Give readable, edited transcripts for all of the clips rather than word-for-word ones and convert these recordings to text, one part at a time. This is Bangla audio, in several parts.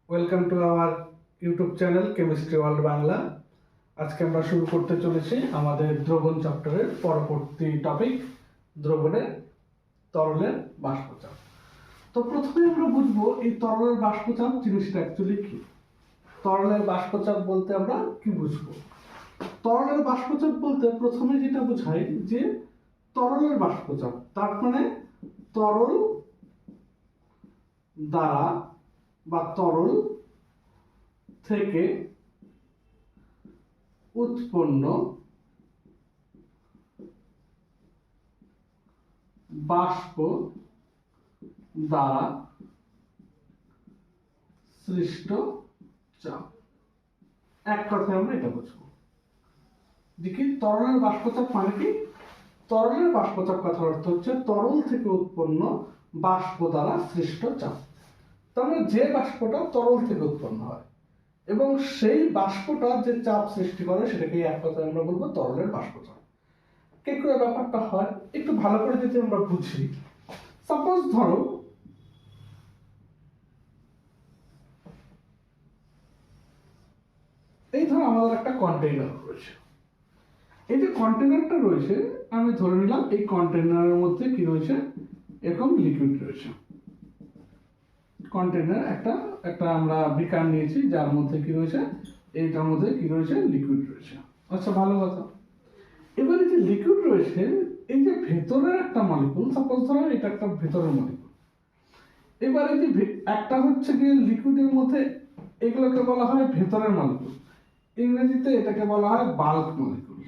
Welcome to our YouTube channel chemistry world Bangla. আজকে আমরা শুরু করতে চলেছি আমাদের দ্রবণ চ্যাপ্টারের পরবর্তী টপিক, দ্রবণের তরলের বাষ্পচাপ। তো প্রথমে আমরা বুঝবো এই তরলের বাষ্পচাপ জিনিসটা অ্যাকচুয়ালি কি। তরলের বাষ্পচাপ বলতে আমরা কি বুঝবো? তরলের বাষ্পচাপ বলতে প্রথমে যেটা বোঝায় যে তরলের বাষ্পচাপ, তার মানে তরল দ্বারা বা তরল থেকে উৎপন্ন বাষ্প দ্বারা সৃষ্ট চাপ। এক কথায় আমরা এটা বুঝবো যে কি তরলের বাষ্পচাপ মানে কি। তরলের বাষ্পচাপ কথার অর্থ হচ্ছে তরল থেকে উৎপন্ন বাষ্প দ্বারা সৃষ্ট চাপ। তাহলে যে বাষ্পটা তরল থেকে উৎপন্ন হয় এবং সেই বাষ্পটা যে চাপ সৃষ্টি করে সেটাকে এক কথায় আমরা বলবো তরলের বাষ্পচাপ। কি করে ব্যাপারটা হয় একটু ভালো করে যদি আমরা বুঝি, সাপোজ ধরো এই ধরো আমাদের একটা কন্টেইনার রয়েছে। এই যে কন্টেইনারটা রয়েছে, আমি ধরে নিলাম এই কন্টেইনারের মধ্যে কি রয়েছে, এরকম লিকুইড রয়েছে। কন্টেইনার একটা একটা আমরা বিকার নিয়েছি যার মধ্যে কি রয়েছে, এইটার মধ্যে কি রয়েছে, লিকুইড রয়েছে। আচ্ছা, ভালো কথা। এবারে যে লিকুইড রয়েছে, এই যে ভেতরের একটা মলিকুল, সাপোজ ধরো এটা একটা ভেতরের মলিকুল। এবারে যে একটা হচ্ছে কি লিকুইডের মধ্যে, এগুলোকে বলা হয় ভেতরের মলিকুল। ইংরেজিতে এটাকে বলা হয় বাল্ক মলিকুল।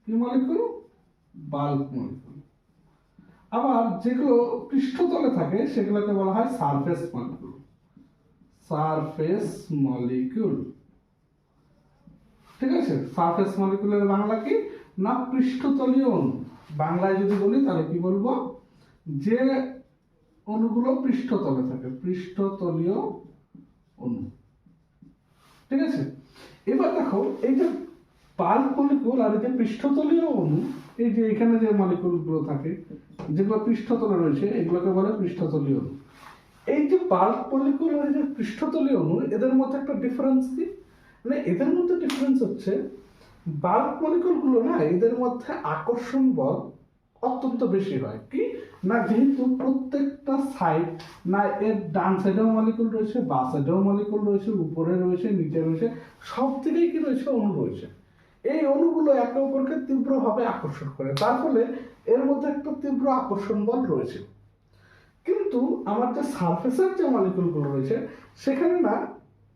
কি মলিকুল? Bulk molecule. আবার যেগুলো পৃষ্ঠতলে থাকে সেগুলোকে বলা হয় সারফেস মলিকুল। সারফেস মলিকুল, ঠিক আছে। সারফেস মলিকুলের বাংলা কি না পৃষ্ঠতলীয় অণু। বাংলায় যদি বলি তাহলে কি বলবো, যে অণুগুলো পৃষ্ঠতলে থাকে, পৃষ্ঠতলীয় অণু, ঠিক আছে। এবার দেখো এই যে বাল্ক মলিকুল আর এই যে পৃষ্ঠতলীয় অণু, এই যে এখানে যে মলিকুলগুলো থাকে যেগুলো পৃষ্ঠতলে রয়েছে এগুলোকে বলে পৃষ্ঠতলীয় অণু। এই যে বাল্ক মলিকুল আর এই যে পৃষ্ঠতলীয় অণু, এদের মধ্যে একটা ডিফারেন্স কি, মানে এদের মধ্যে ডিফারেন্স হচ্ছে বাল্ক মলিকুলগুলো না, এদের মধ্যে আকর্ষণ বল অত্যন্ত বেশি হয়। কি না, যেহেতু প্রত্যেকটা সাইড না, এর ডান সাইডেও মলিকুল রয়েছে, বা সাইডেও মলিকুল রয়েছে, উপরে রয়েছে, নিচে রয়েছে, সব দিকেই কি রয়েছে, অণু রয়েছে। এই অণুগুলো একে অপরকে তীব্রভাবে আকর্ষণ করে, তার ফলে এর মধ্যে একটা তীব্র আকর্ষণ বল রয়েছে। কিন্তু আমার যে সারফেসের যে মলিকুলগুলো রয়েছে সেখানে না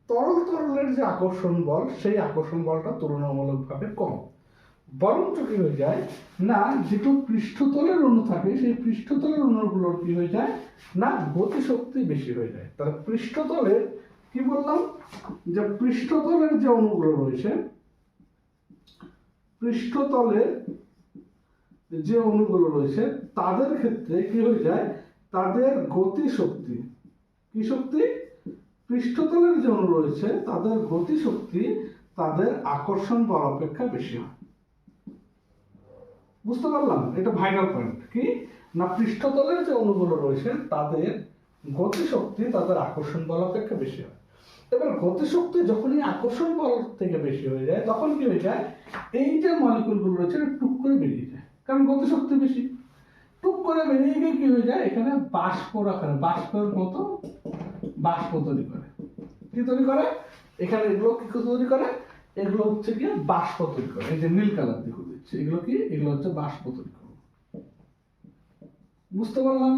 তরলের যে আকর্ষণ বল, সেই আকর্ষণ বলটা তুলনামূলকভাবে কম। বরঞ্চ কি হয়ে যায় না, যেটু পৃষ্ঠতলের অণু থাকে সেই পৃষ্ঠতলের অণুগুলোর কি হয়ে যায় না, গতিশক্তি বেশি হয়ে যায়। তাহলে পৃষ্ঠতলের কি বললাম, যে পৃষ্ঠতলের যে অণুগুলো রয়েছে, পৃষ্ঠতলের যে অণুগুলো রয়েছে তাদের ক্ষেত্রে কি হয়ে যায়, তাদের গতিশক্তি, কি শক্তি, পৃষ্ঠতলের যে অণু রয়েছে তাদের গতিশক্তি তাদের আকর্ষণ বল অপেক্ষা বেশি হয়। বুঝতে পারলাম? এটা ভাইটাল পয়েন্ট। কি না, পৃষ্ঠতলের যে অণুগুলো রয়েছে তাদের গতিশক্তি তাদের আকর্ষণ বল অপেক্ষা বেশি হয়। এবার গতিশক্তি যখনই আকর্ষণ বল থেকে বেশি হয়ে যায় তখন কি হয়ে যায়, এই যে মলিকুলগুলো রয়েছে টুক করে বেরিয়ে যায়, কারণ গতিশক্তি বেশি। টুক করে বেরিয়ে গিয়ে কি হয়ে যায়, এখানে বাষ্পর আকারে, বাষ্পের মতো বাষ্প তৈরি করে। কি তৈরি করে, এখানে এগুলো কি তৈরি করে, এগুলো হচ্ছে কি বাষ্প তৈরি করে। এই যে নীল কালার দিয়ে দিচ্ছে, এগুলো কি, এগুলো হচ্ছে বাষ্প তৈরি করে। বুঝতে পারলাম?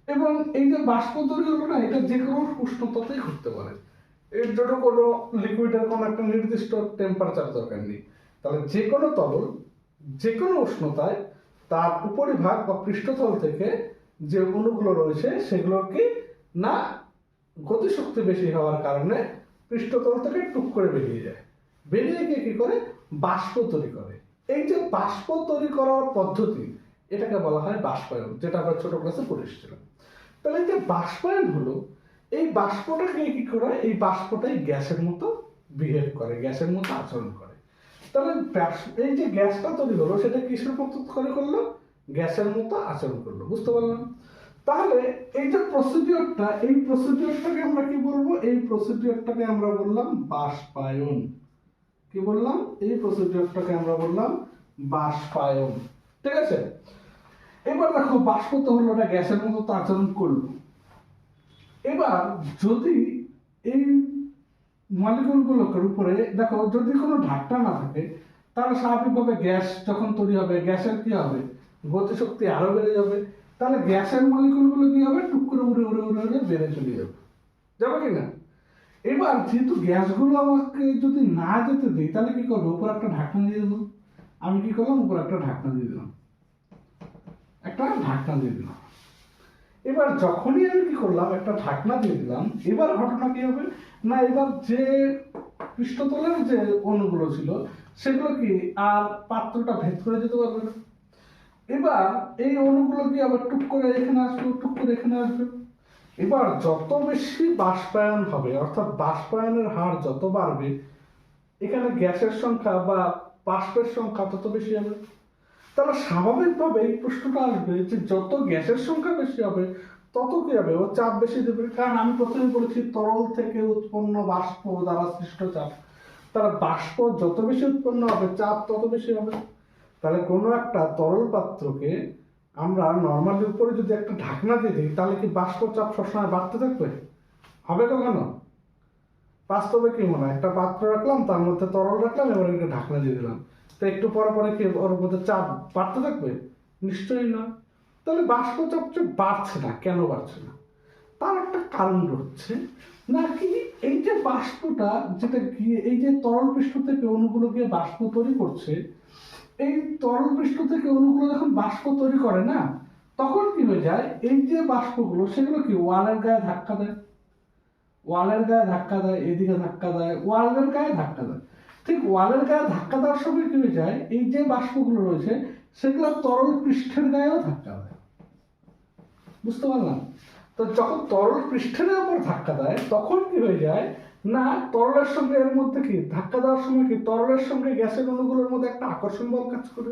এবং এই যে বাষ্প তৈরি হলো না, এটা যে কোনো উষ্ণতাতেই ঘটতে পারে। এর জন্য কোনো লিকুইডের কোনো একটা নির্দিষ্ট টেম্পারেচার দরকার নেই। তাহলে যে কোনো তরল যে কোনো উষ্ণতায় তার উপরিভাগ বা পৃষ্ঠতল থেকে যে অণুগুলো রয়েছে সেগুলো কি না, গতিশক্তি বেশি হওয়ার কারণে পৃষ্ঠতল থেকে টুক করে বেরিয়ে যায়। বেরিয়ে গিয়ে কি করে, বাষ্প তৈরি করে। এই যে বাষ্প তৈরি করার পদ্ধতি, এটাকে বলা হয় বাষ্পায়ন, যেটা আমরা ছোট ক্লাসে পড়ে এসেছিলাম। তাহলে এই যে বাষ্পায়ন হলো, এই বাষ্পটাকে কি করে, এই বাষ্পটাই গ্যাসের মতো বিহেভ করে, গ্যাসের মতো আচরণ করে। তাহলে এই যে গ্যাসটা তৈরি হলো সেটা কিসের মতো করে করলো, গ্যাসের মতো আচরণ করলো। বুঝতে পারলাম? তাহলে এই যে প্রসিডিওরটা, এই প্রসিডিওরটাকে আমরা কি বলবো? এই প্রসিডিওরটাকে আমরা বললাম বাষ্পায়ন। কি বললাম? এই প্রসিডিওরটাকে আমরা বললাম বাষ্পায়ন। ঠিক আছে? এবার দেখো, বাষ্প তো হলো, না গ্যাসের মতো তো আচরণ করলো। এবার যদি এই মলিকিউলগুলোর উপরে দেখো, যদি কোনো ঢাকনা না থাকে, তাহলে স্বাভাবিকভাবে গ্যাস যখন তৈরি হবে, গ্যাসের কি হবে? গতিশক্তি আরো বেড়ে যাবে। তাহলে গ্যাসের মলিকিউলগুলো কি হবে? টুক করে উড়ে উড়ে উড়ে উড়ে বেড়ে চলে যাবে। যাবে কি না? এবার যেহেতু গ্যাসগুলো আমাকে যদি না যেতে দিই, তাহলে কি করবো? উপর একটা ঢাকনা দিয়ে দেবো। আমি কি করলাম? উপর একটা ঢাকনা দিয়ে দিলাম, একটা ঢাকনা দিয়ে দিলাম। এবার যখনই আমি কি করলাম? একটা ঢাকনা দিয়ে দিলাম, এবার ঘটনা কি হবে? না, এবার যে পৃষ্ঠতলের যে অণুগুলো ছিল, সেগুলো কি আর পাত্রটা ভেদ করে যেতে পারবে না। এবার এই অণুগুলো কি আবার টুক করে এখানে আসবে, টুক করে এখানে আসবে। এবার যত বেশি বাষ্পায়ন হবে, অর্থাৎ বাষ্পায়নের হার যত বাড়বে, এখানে গ্যাসের সংখ্যা বা বাষ্পের সংখ্যা তত বেশি হবে। তাহলে স্বাভাবিকভাবে এই প্রশ্নটা আসবে যে যত গ্যাসের সংখ্যা বেশি হবে, তত কি হবে? ও চাপ বেশি দেবে। কারণ আমি প্রথমে বলেছি তরল থেকে উৎপন্ন বাষ্প দ্বারা সৃষ্ট চাপ। তার বাষ্প যত বেশি উৎপন্ন হবে, চাপ তত বেশি হবে। তাহলে কোনো একটা তরল পাত্রকে আমরা নর্মালি উপরে যদি একটা ঢাকনা দিয়ে দিই, তাহলে কি বাষ্প চাপ সবসময় বাড়তে থাকবে? হবে কখনো? বাস্তবে কি মনে হয়? একটা পাত্র রাখলাম, তার মধ্যে তরল রাখলাম, এবার একটা ঢাকনা দিয়ে দিলাম, তো একটু পরে পরে কি ওর মধ্যে চাপ বাড়তে থাকবে? নিশ্চয়ই না। তাহলে বাষ্প চাপ বাড়ছে না, কেন বাড়ছে না? তার একটা কারণ হচ্ছে নাকি এই যে বাষ্পটা যেটা গিয়ে এই যে তরল পৃষ্ঠ থেকে অণুগুলো গিয়ে বাষ্প তৈরি করছে, এই তরল পৃষ্ঠ থেকে অণুগুলো যখন বাষ্প তৈরি করে না, তখন কি হয়ে যায়? এই যে বাষ্পগুলো, সেগুলো কি ওয়ালের গায়ে ধাক্কা দেয়, ওয়ালের গায়ে ধাক্কা দেয়, এদিকে ধাক্কা দেয়, ওয়ালের গায়ে ধাক্কা দেয়। ঠিক ওয়ালের গায়ে ধাক্কা দেওয়ার সময় কি হয়ে যায়? এই যে বাষ্পগুলো রয়েছে, সেগুলো তরল পৃষ্ঠের গায়েও ধাক্কা দেয়। বুঝতে পারলাম? তো যখন তরল পৃষ্ঠের উপর ধাক্কা দেয়, তখন কি হয়ে যায়? না, তরলের সঙ্গে এর মধ্যে কি ধাক্কা দেওয়ার সময় কি তরলের সঙ্গে গ্যাসের অণুগুলোর মধ্যে একটা আকর্ষণ বল কাজ করে।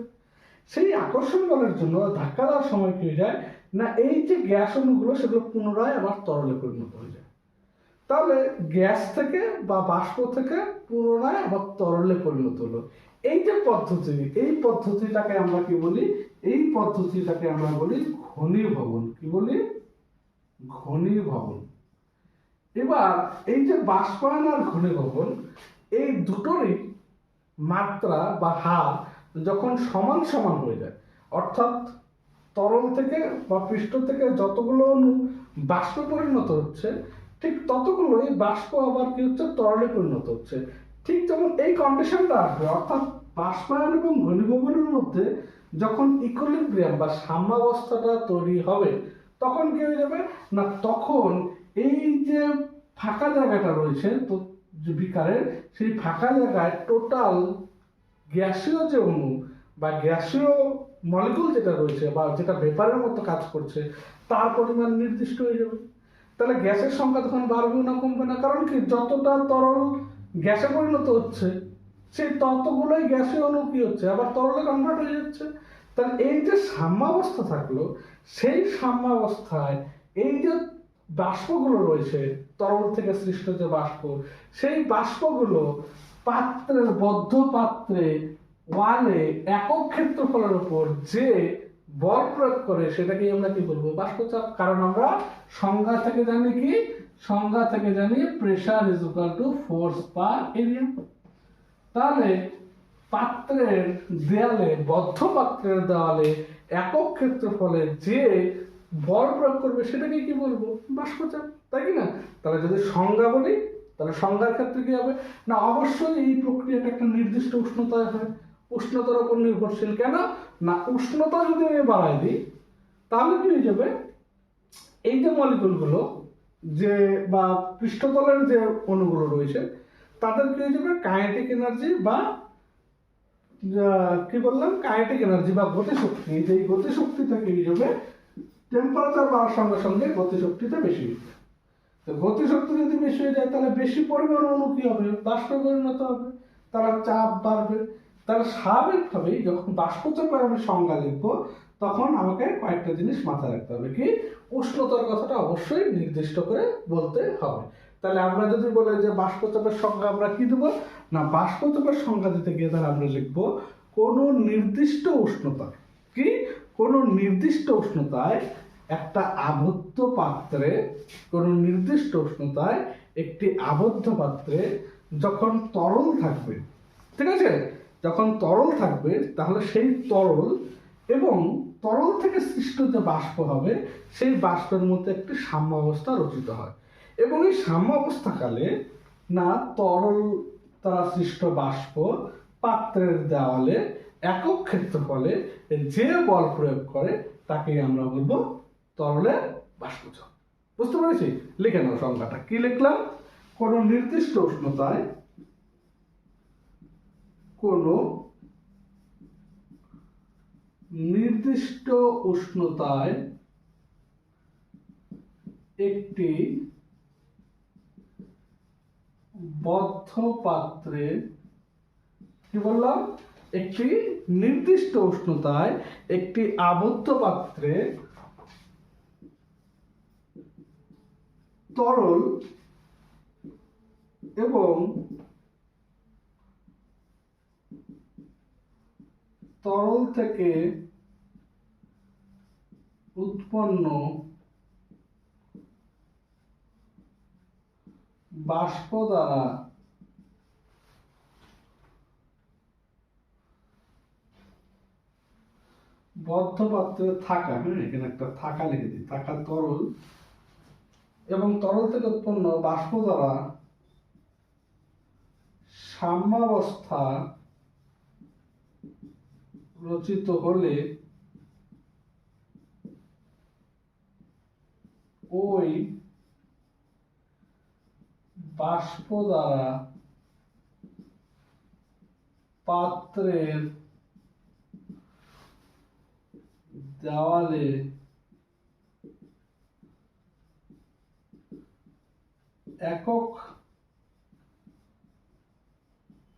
সেই আকর্ষণ বলের জন্য ধাক্কা দেওয়ার সময় কি হয়ে যায়? না, এই যে গ্যাস অণুগুলো, সেগুলো পুনরায় আবার তরলে পরিণত হয়ে যায়। তাহলে গ্যাস থেকে বা বাষ্প থেকে পুনরায় আবার তরলে পরিণত হলো। এই যে পদ্ধতি, এই পদ্ধতিটাকে আমরা কি বলি? এই পদ্ধতিটাকে আমরা বলি ঘনীভবন। কি বলি? ঘনীভবন। এবার এই যে বাষ্পায়ন আর ঘনীভবন, এই দুটোরই মাত্রা বা হার যখন সমান সমান হয়ে যায়, অর্থাৎ তরল থেকে বা পৃষ্ঠ থেকে যতগুলো অণু বাষ্পে পরিণত হচ্ছে, ঠিক ততগুলোই বাষ্প আবার কি হচ্ছে? তরলে পরিণত হচ্ছে। ঠিক যেমন এই কন্ডিশনটা আসবে, অর্থাৎ বাষ্পায়ন এবং ঘনীভবনের মধ্যে যখন ইকুইলিব্রিয়াম বা সাম্যাবস্থাটা তৈরি হবে, তখন কি হয়ে যাবে? না, তখন এই যে ফাঁকা জায়গাটা রয়েছে তো বিকারের, সেই ফাঁকা জায়গায় টোটাল গ্যাসীয় যে অণু বা গ্যাসীয় মলিকুল যেটা রয়েছে বা যেটা ভেপারের মতো কাজ করছে, তার পরিমাণ নির্দিষ্ট হয়ে যাবে। তাহলে গ্যাসের সংখ্যা তখন বাড়বে না, কমবে না। কারণ কি? যতটা তরল গ্যাসে পরিণত হচ্ছে, সেই ততগুলোই গ্যাসীয় অণু কি হচ্ছে? আবার তরলে কনভার্ট হয়ে যাচ্ছে। তাহলে এই যে সাম্যাবস্থা থাকলো, সেই সাম্যাবস্থায় এই যে বাষ্পগুলো রয়েছে, তরল থেকে সৃষ্ট যে বাষ্প, সেই বাষ্পগুলো পাত্রের বদ্ধ পাত্রে ওয়ালে একক ক্ষেত্রফলের উপর যে বল প্রয়োগ করে, সেটাকে আমরা কি বলবো? বাষ্পচাপ। কারণ আমরা সংজ্ঞা থেকে জানি কি? সংজ্ঞা থেকে জানি pressure is equal to force per area. তাহলে পাত্রের দেয়ালে, বদ্ধ পাত্রের দেওয়ালে একক ক্ষেত্রফলে যে বল প্রয়োগ করবে, সেটাকে কি বলবো? বাষ্পচাপ। তাই কি না? তাহলে যদি সংজ্ঞা বলি, তাহলে সংজ্ঞার ক্ষেত্রে কি হবে? না, অবশ্যই এই প্রক্রিয়াটা একটা নির্দিষ্ট উষ্ণতায় হয়, উষ্ণতার উপর নির্ভরশীল। কেন? না, উষ্ণতা যদি আমি বাড়াই দিই, তাহলে কি হয়ে যাবে? এই যে মলিকুলগুলো যে বা পৃষ্ঠতলের যে অণুগুলো রয়েছে, তাদের কি হয়ে যাবে? কাইনেটিক এনার্জি বা কি বললাম? কাইনেটিক এনার্জি বা গতিশক্তি। এই গতিশক্তিটা কি হয়ে যাবে? টেম্পারেচার বাড়ার সঙ্গে সঙ্গে গতিশক্তিটা বেশি হয়ে যাবে। তো গতিশক্তি যদি বেশি হয়ে যায়, তাহলে বেশি পরিমাণ অণু কি হবে? বাষ্পে পরিণত হবে, তাহলে চাপ বাড়বে। তাহলে স্বাভাবিকভাবেই যখন বাষ্পচাপের আমি সংজ্ঞা লিখবো, তখন আমাকে কয়েকটা জিনিস মাথায় রাখতে হবে। কি? উষ্ণতার কথাটা অবশ্যই নির্দিষ্ট করে বলতে হবে। তাহলে আমরা যদি বলি যে বাষ্পচাপের সংজ্ঞা আমরা কি দেবো, না বাষ্পচাপের সংজ্ঞা দিতে গিয়ে তাহলে আমরা লিখবো কোনো নির্দিষ্ট উষ্ণতায়, কি কোনো নির্দিষ্ট উষ্ণতায় একটা আবদ্ধ পাত্রে, কোনো নির্দিষ্ট উষ্ণতায় একটি আবদ্ধ পাত্রে যখন তরল থাকবে, ঠিক আছে, যখন তরল থাকবে তাহলে সেই তরল এবং তরল থেকে সৃষ্ট যে বাষ্প হবে সেই বাষ্পের মধ্যে একটি সাম্যাবস্থা রচিত হয় এবং এই সাম্যাবস্থাকালে না তরল দ্বারা সৃষ্ট বাষ্প পাত্রের দেওয়ালে একক ক্ষেত্রফলে যে বল প্রয়োগ করে তাকেই আমরা বলবো তরলের বাষ্পচাপ। বুঝতে পেরেছি? লিখে নাও সংজ্ঞাটা। কি লিখলাম? কোন নির্দিষ্ট উষ্ণতায়, কোন নির্দিষ্ট উষ্ণতায় একটি বদ্ধ পাত্রে, কি বললাম, একটি নির্দিষ্ট উষ্ণতায় একটি আবদ্ধ পাত্রে তরল এবং তরল থেকে উৎপন্ন বাষ্প দ্বারা বদ্ধ পাত্রে থাকা, এখানে একটা থাকা লিখে দিই, থাকা তরল এবং তরল থেকে উৎপন্ন বাষ্প দ্বারা সাম্যাবস্থা রচিত হলে ওই বাষ্প দ্বারা পাত্রের দেওয়ালে একক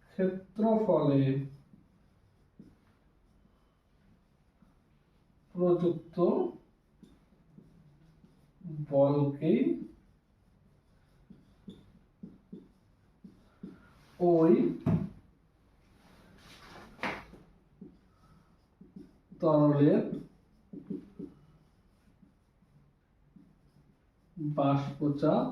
ক্ষেত্রফলে প্রযুক্ত বলকেই ওই তরলের বাষ্পচাপ।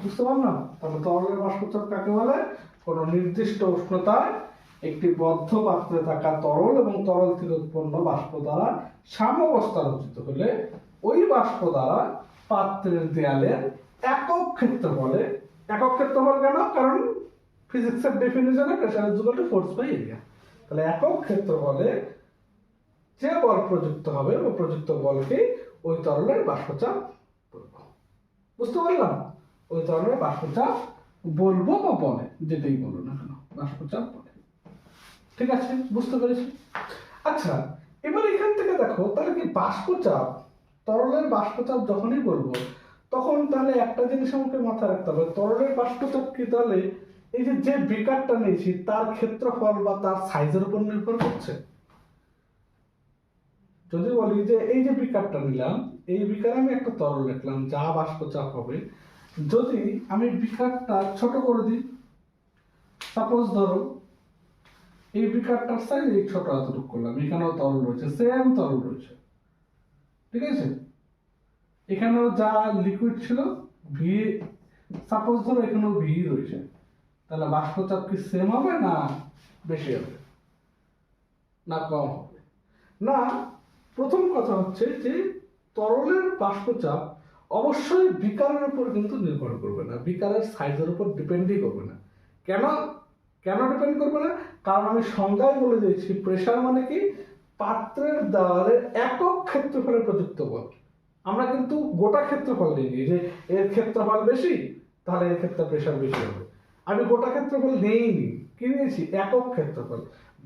বুঝতে পারলাম? তাহলে তরলের বাষ্পচাপ কাকে বলে? কোন নির্দিষ্ট উষ্ণতায় একটি বদ্ধ পাত্রে থাকা তরল এবং তরল থেকে উৎপন্ন বাষ্প দ্বারা সাম্যাবস্থা রচিত হলে ওই বাষ্প দ্বারা পাত্রের দেয়ালের একক ক্ষেত্রফলে, একক ক্ষেত্রফল কেন? কারণ ফিজিক্সের ডেফিনিশনে pressure is equal to force by area. তাহলে একক ক্ষেত্রফলে যে বল প্রযুক্ত হবে ওই প্রযুক্ত বলকে ওই তরলের বাষ্পচাপ বলবো। বুঝতে পারলাম? ওই তরলের বাষ্পচাপ বলবো বা বলে, যেটাই বলো না কেন, বাষ্পচাপ বলে। ঠিক আছে? বুঝতে পেরেছি? আচ্ছা, এবার এখান থেকে দেখো তাহলে কি বাষ্পচাপ, তরলের বাষ্পচাপ যখনই বলবো তখন তাহলে একটা জিনিস আমাকে মাথায় রাখতে হবে, তরলের বাষ্পচাপ কি তাহলে এই যে বিকারটা নিয়েছি তার ক্ষেত্রফল বা তার সাইজের উপর নির্ভর করছে? যদি বলি যে এই যে বিকারটা নিলাম, এই বিকারে আমি একটা তরল রাখলাম যা বাষ্পচাপ হবে, যদি আমি বিকারটা ছোট করে দিই, সাপোজ ধরো এই বিকারটার সাইজ এই ছোট এতটুকু করলাম, এখানেও তরল রয়েছে, সেম তরল রয়েছে, ঠিক আছে, এখানেও যা লিকুইড ছিল ভি, সাপোজ ধরো এখানেও ভি রয়েছে, তাহলে বাষ্পচাপ কি সেম হবে না বেশি হবে না কম হবে? না, প্রথম কথা হচ্ছে যে তরলের বাষ্পচাপ অবশ্যই বিকারের উপর কিন্তু নির্ভর করবে না, বিকারের সাইজের উপর ডিপেন্ডই করবে না। কেন কেন ডিপেন্ড করবে না? কারণ আমি সংজ্ঞায় বলে দিয়েছি প্রেসার মানে কি, পাত্রের দেওয়ালের একক ক্ষেত্রফলে প্রযুক্ত বল। আমরা কিন্তু গোটা ক্ষেত্রফল নিইনি যে এর ক্ষেত্রফল বেশি তাহলে এর ক্ষেত্রে প্রেসার বেশি হবে, আমি গোটা ক্ষেত্রফল নেইনি, কি নিয়েছি? একক ক্ষেত্রফল।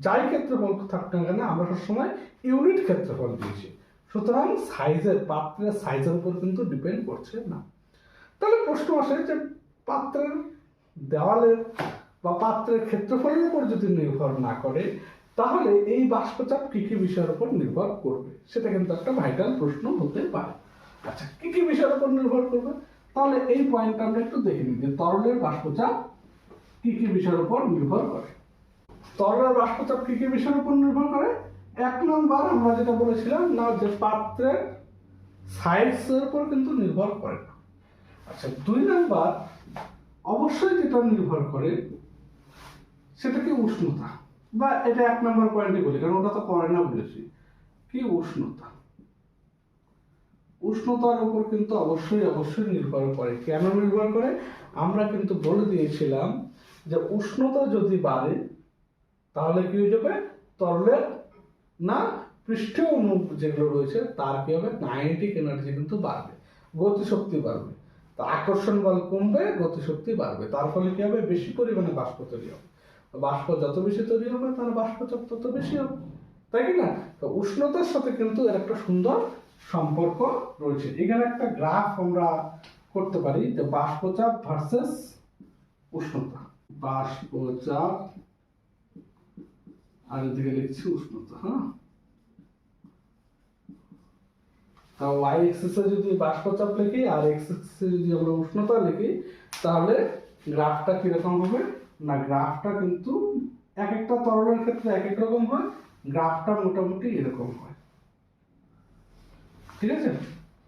যাই ক্ষেত্রফল থাক না কেন আমরা সবসময় ইউনিট ক্ষেত্রফল দিয়েছি, সুতরাং সাইজের, পাত্রের সাইজের উপর কিন্তু ডিপেন্ড করছে না। তাহলে প্রশ্ন আসে যে পাত্রের দেওয়ালের বা পাত্রের ক্ষেত্রফলের উপর যদি নির্ভর না করে তাহলে এই বাষ্পচাপ কি কি বিষয়ের উপর নির্ভর করবে, সেটা কিন্তু একটা ভাইটাল প্রশ্ন হতে পারে। আচ্ছা, কি কি বিষয়ের উপর নির্ভর করবে, তাহলে এই পয়েন্টটা আমরা একটু দেখে নিই যে তরলের বাষ্পচাপ কি কি বিষয়ের উপর নির্ভর করে। তরলের বাষ্পচাপ কি কি বিষয়ের উপর নির্ভর করে? এক নম্বর আমরা যেটা বলেছিলাম না, যে পাত্রের সাইজের উপর কিন্তু নির্ভর করে না। আচ্ছা, দুই নাম্বার অবশ্যই যেটা নির্ভর করে সেটা কি উষ্ণতা, বা এটা এক নম্বর পয়েন্টে বলি কারণ ওটা তো করে না বলেছি, কি উষ্ণতা। উষ্ণতার উপর কিন্তু অবশ্যই অবশ্যই নির্ভর করে। কেন নির্ভর করে? আমরা কিন্তু বলে দিয়েছিলাম যে উষ্ণতা যদি বাড়ে তাহলে কি হয়ে যাবে, তরলের না পৃষ্ঠীয় অণু যেগুলো রয়েছে তার কি হবে, কাইনেটিক এনার্জি কিন্তু বাড়বে, গতিশক্তি বাড়বে। তা আকর্ষণ বল কমবে, গতিশক্তি বাড়বে, তার ফলে কি হবে, বেশি পরিমাণে বাষ্প তৈরি হবে। বাষ্প যত বেশি তৈরি হবে তার বাষ্পচাপ তত বেশি হবে, তাই কি না? তো উষ্ণতার সাথে কিন্তু এর একটা সুন্দর সম্পর্ক রয়েছে। এখানে একটা গ্রাফ আমরা করতে পারি যে বাষ্পচাপ ভার্সেস উষ্ণতা, বাষ্পচাপ আর এদিকে লিখছি উষ্ণতা। হ্যাঁ, তাও y এক্সিসে যদি বাষ্পচাপ লিখি আর x এক্সিসে যদি আমরা উষ্ণতা লিখি তাহলে গ্রাফটা কিরকম হবে না, গ্রাফটা কিন্তু এক একটা তরলের ক্ষেত্রে এক এক রকম হয়, গ্রাফটা মোটামুটি এরকম হয়। ঠিক আছে,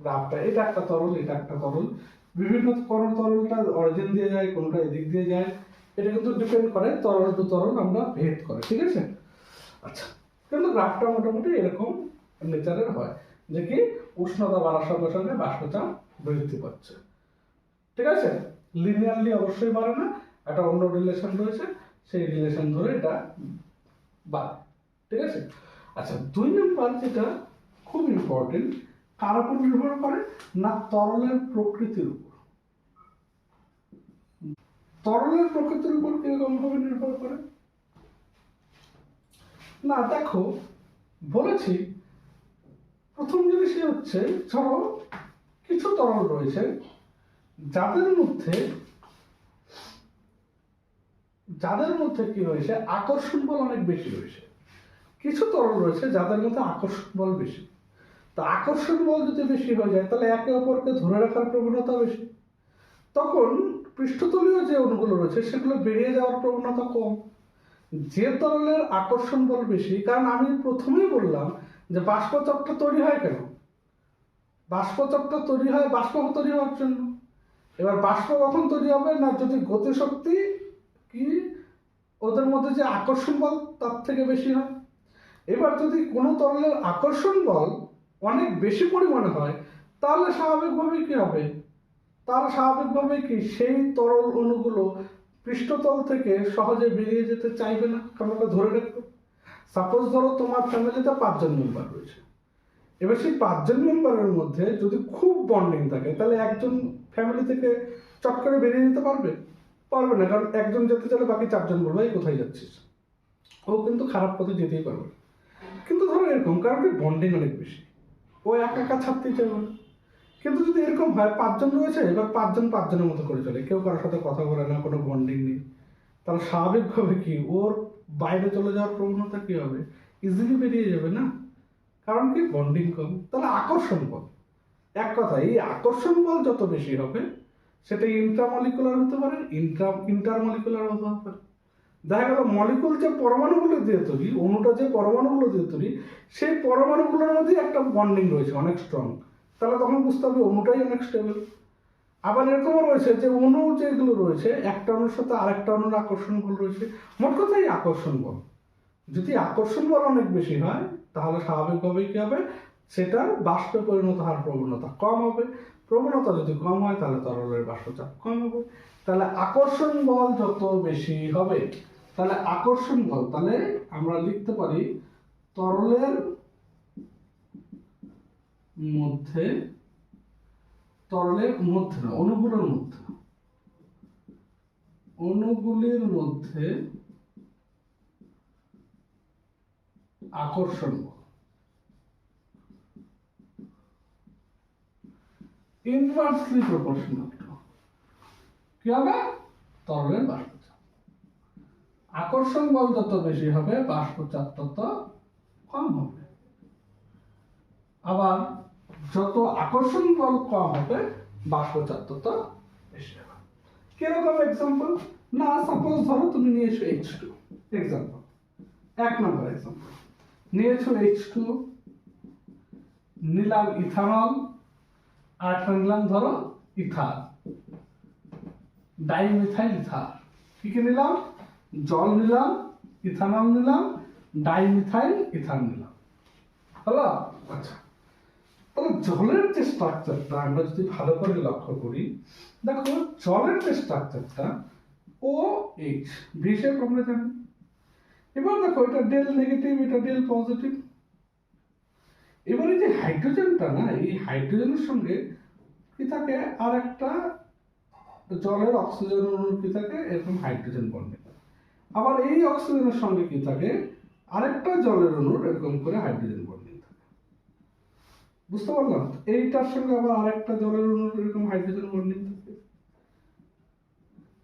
গ্রাফটা এটা একটা তরল, এটা একটা তরল, বিভিন্ন তরলটা অরিজিন দিয়ে যায়, কোনটা এদিক দিয়ে যায়, এটা কিন্তু ডিপেন্ড করে তরল টু তরল আমরা ভেদ করে। ঠিক আছে, আচ্ছা, কিন্তু গ্রাফটা মোটামুটি এরকম নেচারের হয় যে কি উষ্ণতা বাড়ার সঙ্গে সঙ্গে বাষ্পচাপ বৃদ্ধি পাচ্ছে। ঠিক আছে, লিনিয়ারলি অবশ্যই বাড়ে না, একটা অন্য রিলেশন রয়েছে, সেই রিলেশন ধরে এটা বাড়ে। ঠিক আছে, আচ্ছা, দুই নম্বর যেটা খুব ইম্পর্টেন্ট, কার উপর নির্ভর করে না, তরলের প্রকৃতির উপর। তরলের প্রকৃতির উপর কিরকম ভাবে নির্ভর করে না, দেখো বলেছি প্রথম জিনিসই হচ্ছে, ধরো কিছু তরল রয়েছে যাদের মধ্যে কি রয়েছে, আকর্ষণ বল অনেক বেশি রয়েছে। কিছু তরল রয়েছে যাদের মধ্যে আকর্ষণ বল বেশি। তা আকর্ষণ বল যদি বেশি হয়ে যায় তাহলে একে অপরকে ধরে রাখার প্রবণতা বেশি, তখন পৃষ্ঠতলীয় যে অণুগুলো রয়েছে সেগুলো বেরিয়ে যাওয়ার প্রবণতা কম। যে তরলের আকর্ষণ বল বেশি, কারণ আমি প্রথমেই বললাম যে বাষ্পচাপটা তৈরি হয় কেন, বাষ্পচাপটা তৈরি হয় বাষ্প তৈরি হওয়ার জন্য। এবার বাষ্প কখন তৈরি হবে না, যদি গতিশক্তি কি ওদের মধ্যে যে আকর্ষণ বল তার থেকে বেশি হয়। এবার যদি কোনো তরলের আকর্ষণ বল অনেক বেশি পরিমাণে হয় তাহলে স্বাভাবিকভাবে কি হবে, তার স্বাভাবিকভাবে কি সেই তরল অণুগুলো পৃষ্ঠতল থেকে সহজে বেরিয়ে যেতে চাইবে না, কারণ ওটা ধরে রাখবে। সাপোজ ধরো তোমার ফ্যামিলিতে 5 জন মেম্বার রয়েছে, এবার সেই 5 জন মেম্বারের মধ্যে যদি খুব বন্ডিং থাকে তাহলে একজন ফ্যামিলি থেকে চট করে বেরিয়ে যেতে পারবে, পারবে না, কারণ একজন যেতে চাইলে বাকি 4 জন বলবে এই কোথায় যাচ্ছিস, ও কিন্তু খারাপ পথে যেতেই পারবে। কিন্তু ধরো এরকম কারণ বন্ডিং অনেক বেশি, ও একা একা ছাড়তেই চাইবে না। কিন্তু যদি এরকম হয় 5 জন রয়েছে, এবার 5 জন 5 জনের মতো করে চলে, কেউ কারোর সাথে কথা বলে না, কোনো বন্ডিং নেই, তাহলে স্বাভাবিকভাবে কি ওর বাইরে চলে যাওয়ার প্রবণতা কি হবে, ইজিলি বেরিয়ে যাবে না, কারণ কি বন্ডিং কম। তাহলে আকর্ষণ বল, এক কথা এই আকর্ষণ বল যত বেশি হবে সেটা ইন্ট্রামলিকুলার হতে পারে, ইন্টারমলিকুলার হতে পারে। দেখা গেল মলিকুল যে পরমাণুগুলো দিয়ে তৈরি, অণুটা যে পরমাণুগুলো দিয়ে তৈরি, সেই পরমাণুগুলোর মধ্যে একটা বন্ডিং রয়েছে অনেক স্ট্রং, তাহলে তখন বুঝতে হবে অণুটাই অনেক স্টেবল। আবার এরকমও রয়েছে যে অণু যেগুলো রয়েছে একটা অণুর সাথে আরেকটা অণুর আকর্ষণ বল রয়েছে। মোট কথাই আকর্ষণ বল, যদি আকর্ষণ বল অনেক বেশি হয় তাহলে স্বাভাবিকভাবেই কি হবে, সেটার বাষ্পে পরিণত হওয়ার প্রবণতা কম হবে। প্রবণতা যদি কম হয় তাহলে তরলের বাষ্পচাপ কম হবে। তাহলে আকর্ষণ বল যত বেশি হবে, তাহলে আকর্ষণ বল, তাহলে আমরা লিখতে পারি তরলের মধ্যে, তরলের মধ্যে না, অণুগুলির মধ্যে আকর্ষণ বল ইনভার্সলি প্রপোর্শনাল কি হবে, তরলের বাষ্পচাপ। আকর্ষণ বল যত বেশি হবে বাষ্প চাপ তত কম হবে। আবার যত আকর্ষণ বল কম হবে বাষ্প চাপ তত বেশি হবে। কিরকম এক্সাম্পল? না সাপোজ ধরো তুমি নিয়েছো H2, এক্সাম্পল 1 নম্বর এক্সাম্পল নিয়েছো H2, নিলাম ইথানল, আর নিলাম ধরো ইথার, ডাইমিথাইল ইথার। কি কি নিলাম? জল নিলাম, ইথানল নিলাম, ডাইমিথাইল ইথার নিলাম। হলো? আচ্ছা, তাহলে জলের যে স্ট্রাকচারটা আমরা যদি ভালো করে লক্ষ্য করি, দেখো জলের যে স্ট্রাকচারটা OH, ভি শেপ আমরা জানি। এবার দেখো এটা ডেল নেগেটিভ, এটা ডেল পজিটিভ। এবার এই যে হাইড্রোজেনটা না, এই হাইড্রোজেনের সঙ্গে কি থাকে আর একটা জলের অক্সিজেন অণু কি থাকে এরকম হাইড্রোজেন বন্ডিং। আবার এই অক্সিজেনের সঙ্গে কি থাকে আরেকটা জলের অণুর এরকম করে হাইড্রোজেন বন্ডিং থাকে। বুঝতে পারলাম? এইটার সঙ্গে আবার আরেকটা জলের অণুর এরকম হাইড্রোজেন বন্ডিং থাকে।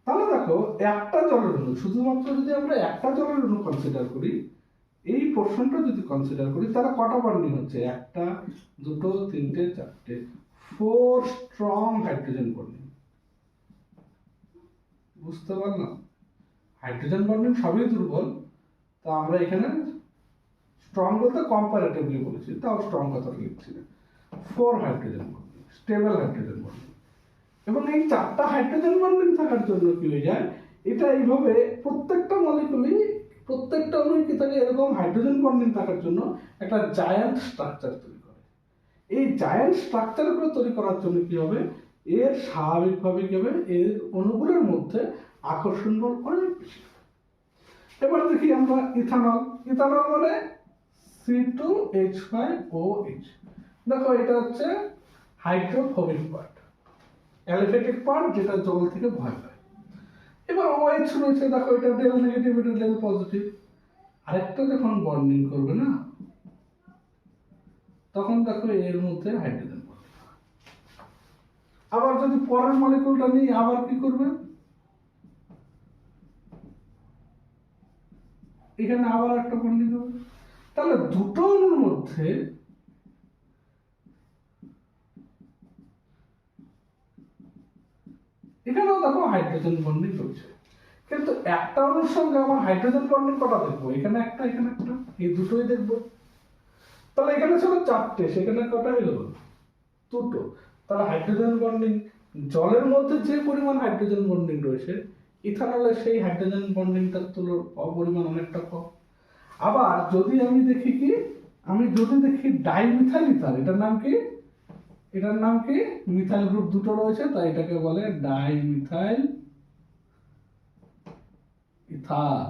তাহলে দেখো একটা জলের অণু, শুধুমাত্র যদি আমরা একটা জলের অণু কনসিডার করি, এই পোর্শনটা যদি কনসিডার করি, তাহলে কটা বন্ডিং হচ্ছে? একটা, দুটো, তিনটে, চারটে, 4 স্ট্রং হাইড্রোজেন বন্ডিং। বুঝতে পারলাম? হাইড্রোজেন বন্ডিং সবই দুর্বল, তা আমরা এখানে স্ট্রং বলতে কম্পারেটিভলি বলেছি, তাও স্ট্রং কথাটা লিখছি না। 4 hydrogen bonding, stable hydrogen bonding. এবং এই 4টা হাইড্রোজেন বন্ডিং থাকার জন্য কি হয়ে যায়, এটা এইভাবে প্রত্যেকটা মলিকুলই, প্রত্যেকটা অণুই কি থাকে এরকম হাইড্রোজেন বন্ডিং থাকার জন্য একটা জায়ান্ট স্ট্রাকচার তৈরি করে। এই জায়ান্ট স্ট্রাকচারগুলো তৈরি করার জন্য কি হবে, এর স্বাভাবিকভাবে কি হবে, এর অণুগুলোর মধ্যে আকর্ষণ বল অনেক বেশি। এবার দেখি আমরা ইথানল। ইথানল মানে C2H5OH। দেখো এটা হচ্ছে হাইড্রোফোবিক পার্ট, অ্যালিফেটিক পার্ট, যেটা জল থেকে ভয় পায়। এবার OH রয়েছে, দেখো এটা ডেল নেগেটিভ, এটা ডেল পজিটিভ। আরেকটা যখন বন্ডিং করবে না, তখন দেখো এর মধ্যে হাইড্রোজেন বন্ডিং। আবার যদি পরের মলিকুলটা নিই, আবার কি করবে, এখানে আবার একটা বন্ডিং হবে। তাহলে দুটো অণুর মধ্যে এখানেও দেখো হাইড্রোজেন বন্ডিং রয়েছে, কিন্তু একটা অণুর সঙ্গে আমার হাইড্রোজেন বন্ডিং কটা দেখবো? এখানে একটা, এখানে একটা, এই দুটোই দেখবো। তাহলে এখানে ছিল 4টে, সেখানে কটা হয়ে গেল? 2টো। তাহলে হাইড্রোজেন বন্ডিং, জলের মধ্যে যে পরিমাণ হাইড্রোজেন বন্ডিং রয়েছে, ইথানলের সেই হাইড্রোজেন বন্ডিংটার তুলনায় পরিমাণ অনেকটা কম। আবার যদি আমি দেখি কি, আমি যদি দেখি ডাইমিথাইল ইথার, এটার নাম কি? এটার নাম কি? মিথাইল গ্রুপ দুটো রয়েছে, তাই এটাকে বলে ডাইমিথাইল ইথার।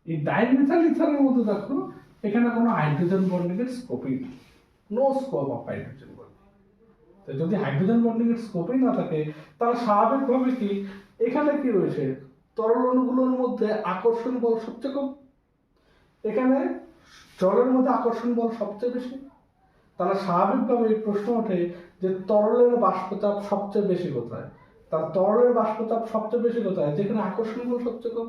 এই ডাইমিথাইল ইথারের মধ্যে দেখো এখানে কোনো হাইড্রোজেন বন্ডিং এর স্কোপই নেই, no scope of hydrogen bonding. তো যদি হাইড্রোজেন বন্ডিং এর স্কোপই না থাকে, তাহলে স্বাভাবিকভাবে কি এখানে কি রয়েছে, তরল অণুগুলোর মধ্যে আকর্ষণ বল সবচেয়ে কম, এখানে জলের মধ্যে আকর্ষণ বল সবচেয়ে বেশি। তাহলে স্বাভাবিকভাবে এই প্রশ্ন ওঠে যে তরলের বাষ্পচাপ সবচেয়ে বেশি কোথায়? তার তরলের বাষ্পচাপ সবচেয়ে বেশি কোথায়? যেখানে আকর্ষণ বল সবচেয়ে কম।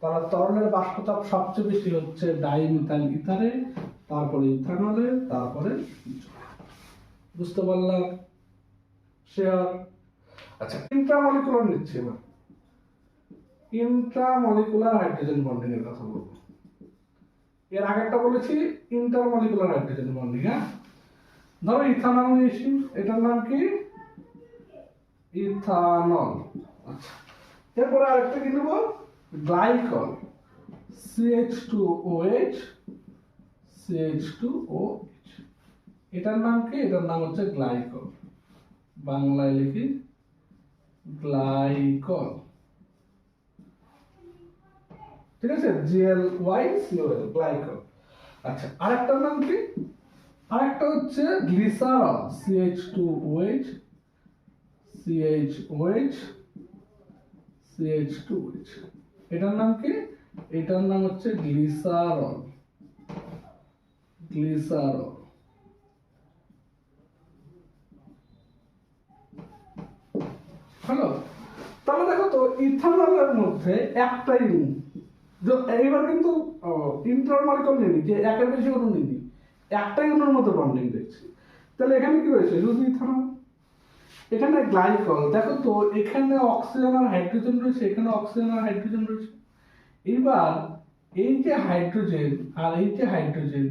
তাহলে তরলের বাষ্পচাপ সবচেয়ে বেশি হচ্ছে ডাইমিথাইল ইথারে, তারপরে ইথানলে, তারপরে। বুঝতে পারলাম? শেয়ার। আচ্ছা, ইন্ট্রামলিকুলার নিচ্ছি এবার। ইন্ট্রামলিকুলার হাইড্রোজেন বন্ডিং এর কথা বলবো। এর আগেরটা বলেছি ইন্টারমলিকুলার হাইড্রোজেন বন্ডিং। হ্যাঁ, ধরো ইথানল নিয়েছি, এটার নাম কি? ইথানল। আচ্ছা, এরপরে আরেকটা কি নেব? Glycol, CH2OH, CH2OH। এটার নাম কি? এটার নাম হচ্ছে গ্লাইকল, বাংলায় লিখি গ্লাইকল। ঠিক আছে, GLYCOL, গ্লাইকল। আচ্ছা, আরেকটার নাম কি? আরেকটা হচ্ছে গ্লিসারল, CH2OH, CHOH, CH2OH। এটার নাম কি? এটার নাম হচ্ছে গ্লিসারল, গ্লিসারল। হ্যালো, তাহলে দেখো তো ইথানলের মধ্যে একটাই অণু, এইবার কিন্তু ইন্টারমলিকুল নেই যে একের বেশি অণু নেই, একটাই অণুর মধ্যে বন্ডিং দেখছি। তাহলে এখানে কি রয়েছে? শুধু ইথানল। এখানে গ্লাইকল, দেখো তো এখানে অক্সিজেন আর হাইড্রোজেন রয়েছে, এখানে অক্সিজেন আর হাইড্রোজেন রয়েছে। এবার এই যে হাইড্রোজেন আর এই যে হাইড্রোজেন,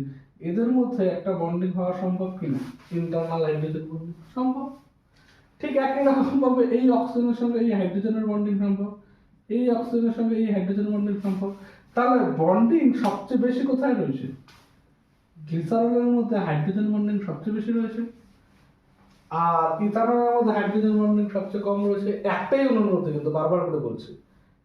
এদের মধ্যে একটা বন্ডিং হওয়া সম্ভব কিনা? ইন্টারনাল হাইড্রোজেন বন্ডিং সম্ভব। ঠিক একই রকম ভাবে এই অক্সিজেনের সঙ্গে এই হাইড্রোজেনের বন্ডিং সম্ভব, এই অক্সিজেনের সঙ্গে এই হাইড্রোজেন বন্ডিং সম্ভব। তাহলে বন্ডিং সবচেয়ে বেশি কোথায় রয়েছে? গ্লিসারলের মধ্যে হাইড্রোজেন বন্ডিং সবচেয়ে বেশি রয়েছে, আর ইথানলের মধ্যে হাইড্রোজেন বন্ডিং সবচেয়ে কম রয়েছে। একটাই অণুর মধ্যে, কিন্তু বারবার করে বলছে,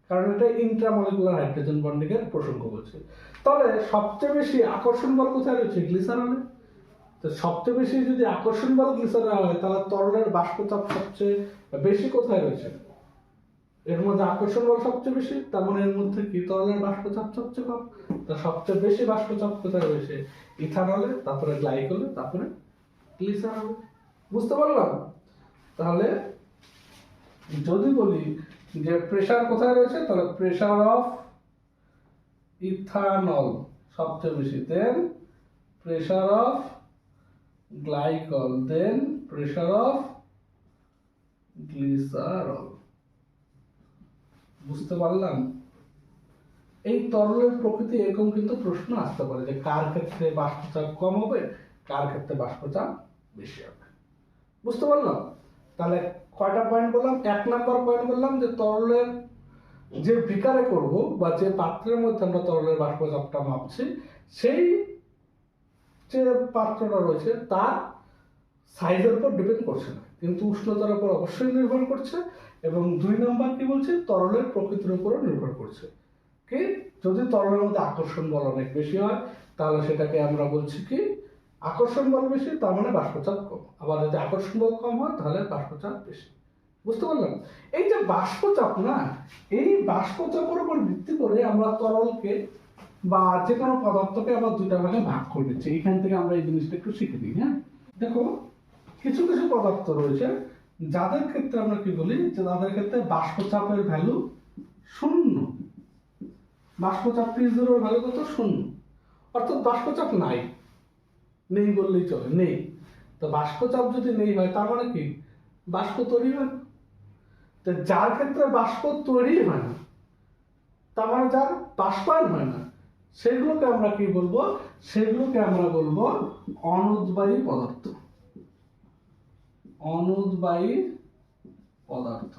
কারণ এটা ইন্ট্রামলিকুলার হাইড্রোজেন বন্ডিং এর প্রসঙ্গ বলছে। তাহলে সবচেয়ে বেশি আকর্ষণ বল কোথায় রয়েছে? গ্লিসারলে। তো সবচেয়ে বেশি যদি আকর্ষণ বল গ্লিসারলে হয়, তাহলে তরলের বাষ্পচাপ সবচেয়ে বেশি কোথায় রয়েছে? এর মধ্যে আকর্ষণ বল সবচেয়ে বেশি, তার মানে এর মধ্যে কি তরলের বাষ্পচাপ সবচেয়ে কম। তো সবচেয়ে বেশি বাষ্পচাপ কোথায় রয়েছে? ইথানলে, তারপরে গ্লাইকলে, তারপরে গ্লিসারলে। বুঝতে পারলাম? তাহলে যদি বলি যে প্রেসার কোথায় রয়েছে, তাহলে প্রেসার অফ ইথানল সবচেয়ে বেশি, then pressure of glycol, then pressure of glycerol. বুঝতে পারলাম? এই তরলের প্রকৃতি এরকম কিন্তু প্রশ্ন আসতে পারে যে কার ক্ষেত্রে বাষ্পচাপ কম হবে, কার ক্ষেত্রে বাষ্পচাপ বেশি হবে। বুঝতে পারলাম? তাহলে কয়টা পয়েন্ট বললাম? 1 নাম্বার পয়েন্ট বললাম যে তরলের যে বিকারে করব বা যে পাত্রের মধ্যে আমরা তরলের বাষ্পচাপটা মাপছি, সেই যে পাত্রটা রয়েছে তার সাইজের উপর ডিপেন্ড করছে না, কিন্তু উষ্ণতার উপর অবশ্যই নির্ভর করছে। এবং 2 নাম্বার কি বলছে? তরলের প্রকৃতির উপরও নির্ভর করছে। কি? যদি তরলের মধ্যে আকর্ষণ বল অনেক বেশি হয়, তাহলে সেটাকে আমরা বলছি কি? আকর্ষণ বল বেশি, তার মানে বাষ্পচাপ কম। আবার যদি আকর্ষণ বল কম হয়, তাহলে বাষ্পচাপ বেশি। বুঝতে পারলাম? এই যে বাষ্পচাপ না, এই বাষ্পচাপের উপর ভিত্তি করে আমরা তরলকে বা যে কোনো পদার্থকে আবার 2টা ভাগে ভাগ করে দিচ্ছি। এইখান থেকে আমরা এই জিনিসটা একটু শিখে নিই। হ্যাঁ, দেখো কিছু কিছু পদার্থ রয়েছে যাদের ক্ষেত্রে আমরা কি বলি, যে তাদের ক্ষেত্রে বাষ্পচাপের ভ্যালু 0। বাষ্পচাপ P0 এর ভ্যালু কত? 0। অর্থাৎ বাষ্পচাপ নাই, নেই বললেই চলে, নেই। তো বাষ্পচাপ যদি নেই হয়, তার মানে কি? বাষ্প তৈরি হয় না। তো যার ক্ষেত্রে বাষ্প তৈরি হয় না, তার মানে যার বাষ্পায়ন হয় না, সেগুলোকে আমরা কি বলবো? সেগুলোকে আমরা বলবো অনুদ্বায়ী পদার্থ। অনুদ্বায়ী পদার্থ,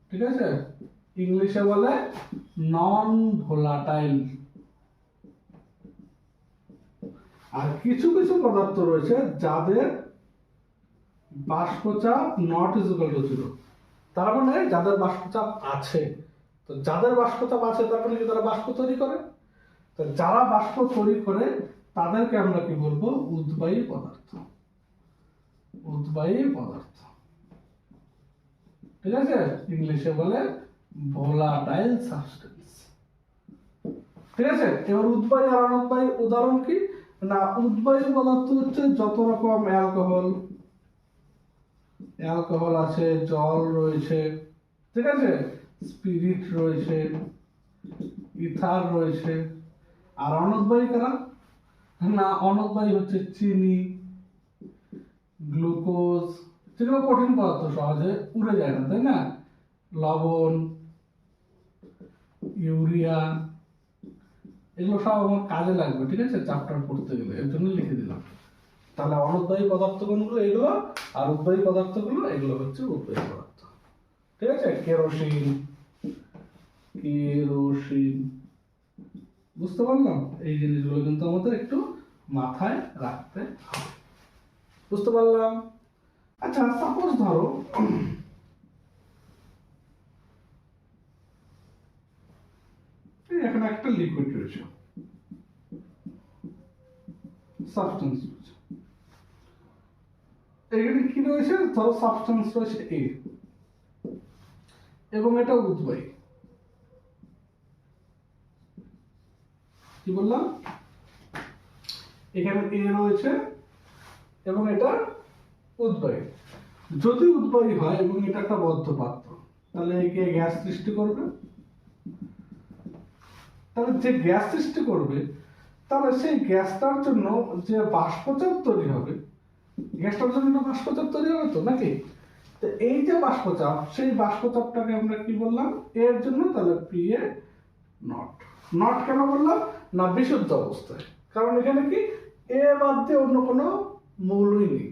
ঠিক আছে? ইংলিশে বলে নন ভোলাটাইল। আর কিছু কিছু পদার্থ রয়েছে যাদের বাষ্পচাপ নট ইকুয়াল টু 0, তার মানে যাদের বাষ্পচাপ আছে। তো যাদের বাষ্পচাপ আছে তার মানে কি তারা বাষ্প তৈরি করে। তো যারা বাষ্প তৈরি করে তাদেরকে আমরা কি বলবো? উদ্বায়ী পদার্থ। উদ্বায়ী পদার্থ, ঠিক আছে? ইংলিশে বলে ভোলাটাইল সাবস্টেন্স। ঠিক আছে? এবার উদ্বায়ী আর অনুদ্বায়ী উদাহরণ কি? না, উদ্বায়ী পদার্থ হচ্ছে যত রকম অ্যালকোহল আছে, জল রয়েছে, ঠিক আছে, স্পিরিট রয়েছে, ইথার রয়েছে। আর অনুদ্বায়ী কারা? না, অনুদ্বায়ী হচ্ছে চিনি, গ্লুকোজ, যেগুলো কঠিন পদার্থ সহজে উড়ে যায় না, তাই না? লবণ, ইউরিয়া, এগুলো সব আমার কাজে লাগবে, ঠিক আছে, চ্যাপ্টার পড়তে গেলে, এর জন্য লিখে দিলাম। তাহলে অনুদ্বায়ী পদার্থ কোনগুলো? এগুলো। আর উদ্বায়ী পদার্থগুলো এগুলো হচ্ছে উদ্বায়ী পদার্থ, ঠিক আছে? কেরোসিন, বুঝতে পারলাম? এই জিনিসগুলো কিন্তু আমাদের একটু মাথায় রাখতে হবে। বুঝতে পারলাম? আচ্ছা, সাপোজ ধরো এখানে একটা লিকুইড রয়েছে, সাবস্টেন্স রয়েছে। এখানে কি রয়েছে? ধরো সাবস্টেন্স রয়েছে A, এবং এটা উদ্বায়ী। কি বললাম? এখানে A রয়েছে এবং এটা উদ্বায়ী। যদি উদ্বায়ী হয় এবং এটা একটা বদ্ধ পাত্র, তাহলে একে গ্যাস সৃষ্টি করবে। তাহলে যে গ্যাস সৃষ্টি করবে, তাহলে সেই গ্যাসটার জন্য যে বাষ্পচাপ তৈরি হবে, গ্যাসটার জন্য বাষ্পচাপ তৈরি হবে তো নাকি? তো এই যে বাষ্পচাপ, সেই বাষ্পচাপটাকে আমরা কি বললাম এর জন্য? তাহলে পি এ নট। নট কেন বললাম না? বিশুদ্ধ অবস্থায়, কারণ এখানে কি এ বাদ দিয়ে অন্য কোনো মৌলই নেই,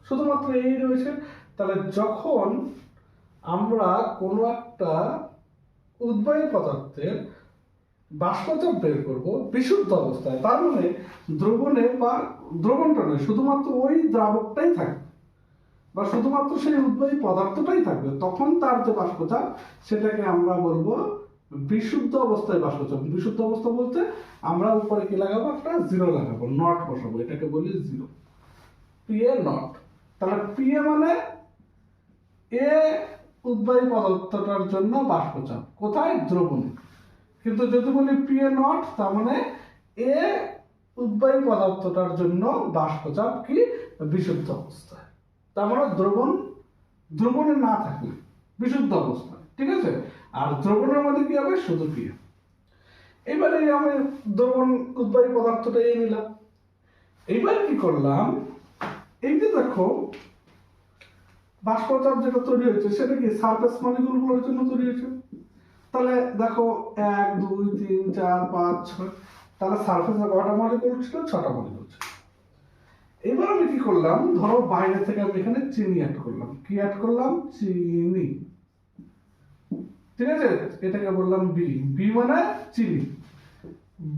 শুধুমাত্র এই রয়েছে। তাহলে যখন আমরা কোনো একটা উদ্বায়ী পদার্থের বাষ্পচাপ বের করব বিশুদ্ধ অবস্থায়, তার মানে দ্রবণে বা দ্রবণটা নয়, শুধুমাত্র ওই দ্রাবকটাই থাকবে বা শুধুমাত্র সেই উদ্বায়ী পদার্থটাই থাকবে, তখন তার যে বাষ্পচাপ সেটাকে আমরা বলবো বিশুদ্ধ অবস্থায় বাষ্পচাপ। বিশুদ্ধ অবস্থা বলতে আমরা উপরে কি লাগাবো? একটা জিরো লাগাবো, নট বসাবো, এটাকে বলি জিরো, পি এ নট। তাহলে পি এ মানে এ উদ্বায়ী পদার্থটার জন্য বাষ্পচাপ কোথায়? দ্রবণে। কিন্তু যদি বলি পি এ নট, তার মানে এ উদ্বায়ী পদার্থটার জন্য বাষ্পচাপ কি? বিশুদ্ধ অবস্থায়। তার মানে দ্রবণে না থাকলে বিশুদ্ধ অবস্থায়, ঠিক আছে? আর দ্রবণের মধ্যে কি হবে? শুধু পি এ। এবারে আমি দ্রবণ উদ্বায়ী পদার্থটা এই নিলাম। এবার কি করলাম? এই যে দেখো বাষ্পচাপ যেটা তৈরি হয়েছে সেটা কি সারফেস মলিকুলগুলোর জন্য তৈরি হয়েছে। তাহলে দেখো 1 2 3 4 5 6, তাহলে সারফেসে কয়টা মলিকুল ছিল? 6টা মলিকুল ছিল। এবার আমি কি করলাম? ধরো বাইরে থেকে আমি এখানে চিনি অ্যাড করলাম। কি অ্যাড করলাম? চিনি, ঠিক আছে? এটাকে বললাম বি। বি মানে চিনি,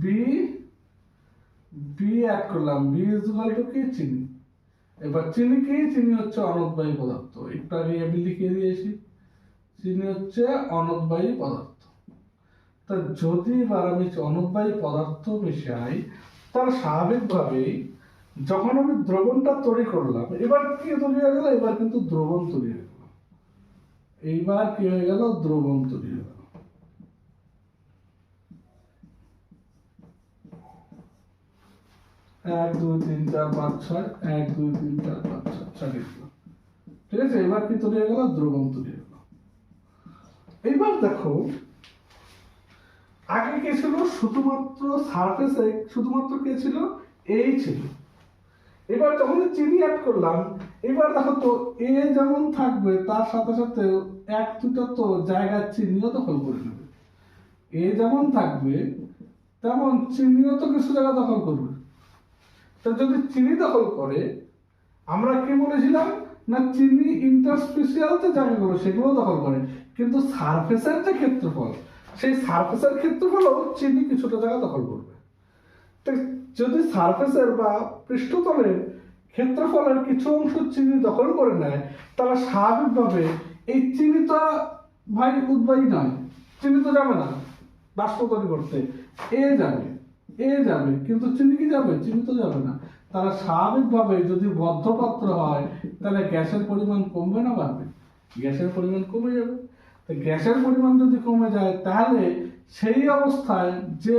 বি বি অ্যাড করলাম। বি ইজ ইকুয়াল টু কি? চিনি। এবার চিনি কি? চিনি হচ্ছে অনুদ্বায়ী পদার্থ। একটু আগে আমি লিখে দিয়েছি, চিনি হচ্ছে অনুদ্বায়ী পদার্থ। তা যদি এবার আমি অনুদ্বায়ী পদার্থ মিশাই, তার স্বাভাবিকভাবেই যখন আমি দ্রবণটা তৈরি করলাম, এবার কি তৈরি হয়ে গেল? এবার কিন্তু দ্রবণ তৈরি হয়ে গেল। এইবার কি হয়ে গেল? দ্রবণ তৈরি হয়ে গেল। 1 2 3 4 5 6, 1 2 3 4 5 6, 6 লিখলাম, ঠিক আছে? এবার কি তৈরি হয়ে গেল? দ্রবণ তৈরি হয়ে গেল। এইবার দেখো আগে কে ছিল? শুধুমাত্র সারফেসে শুধুমাত্র কে ছিল? এই ছিল। এবার যখন চিনি অ্যাড করলাম, এবার দেখো তো এ যেমন থাকবে তার সাথে সাথে এক দুটো তো জায়গা চিনিও দখল করে নেবে। এ যেমন থাকবে তেমন চিনিও তো কিছু জায়গা দখল করবে। তো যদি চিনি দখল করে, আমরা কি বলেছিলাম না চিনি ইন্টারস্পেশিয়ালতে জায়গাগুলো সেগুলো দখল করে, কিন্তু সারফেসের যে ক্ষেত্রফল, সেই সারফেসের ক্ষেত্রফলও চিনি কিছুটা জায়গা দখল করবে। তো যদি সারফেসের বা পৃষ্ঠতলের ক্ষেত্রফলের কিছু অংশ চিনি দখল করে নেয়, তাহলে স্বাভাবিকভাবে এই চিনি তো ভাই উদ্বায়ী নয়, চিনি তো যাবে না বাষ্প তৈরি করতে, এ যাবে কিন্তু চিনি কি যাবে? চিনি তো যাবে না। তাহলে স্বাভাবিকভাবে যদি বদ্ধ পাত্র হয়, তাহলে গ্যাসের পরিমাণ কমবে না বাড়বে? গ্যাসের পরিমাণ কমে যাবে। তো গ্যাসের পরিমাণ যদি কমে যায়, তাহলে সেই অবস্থায় যে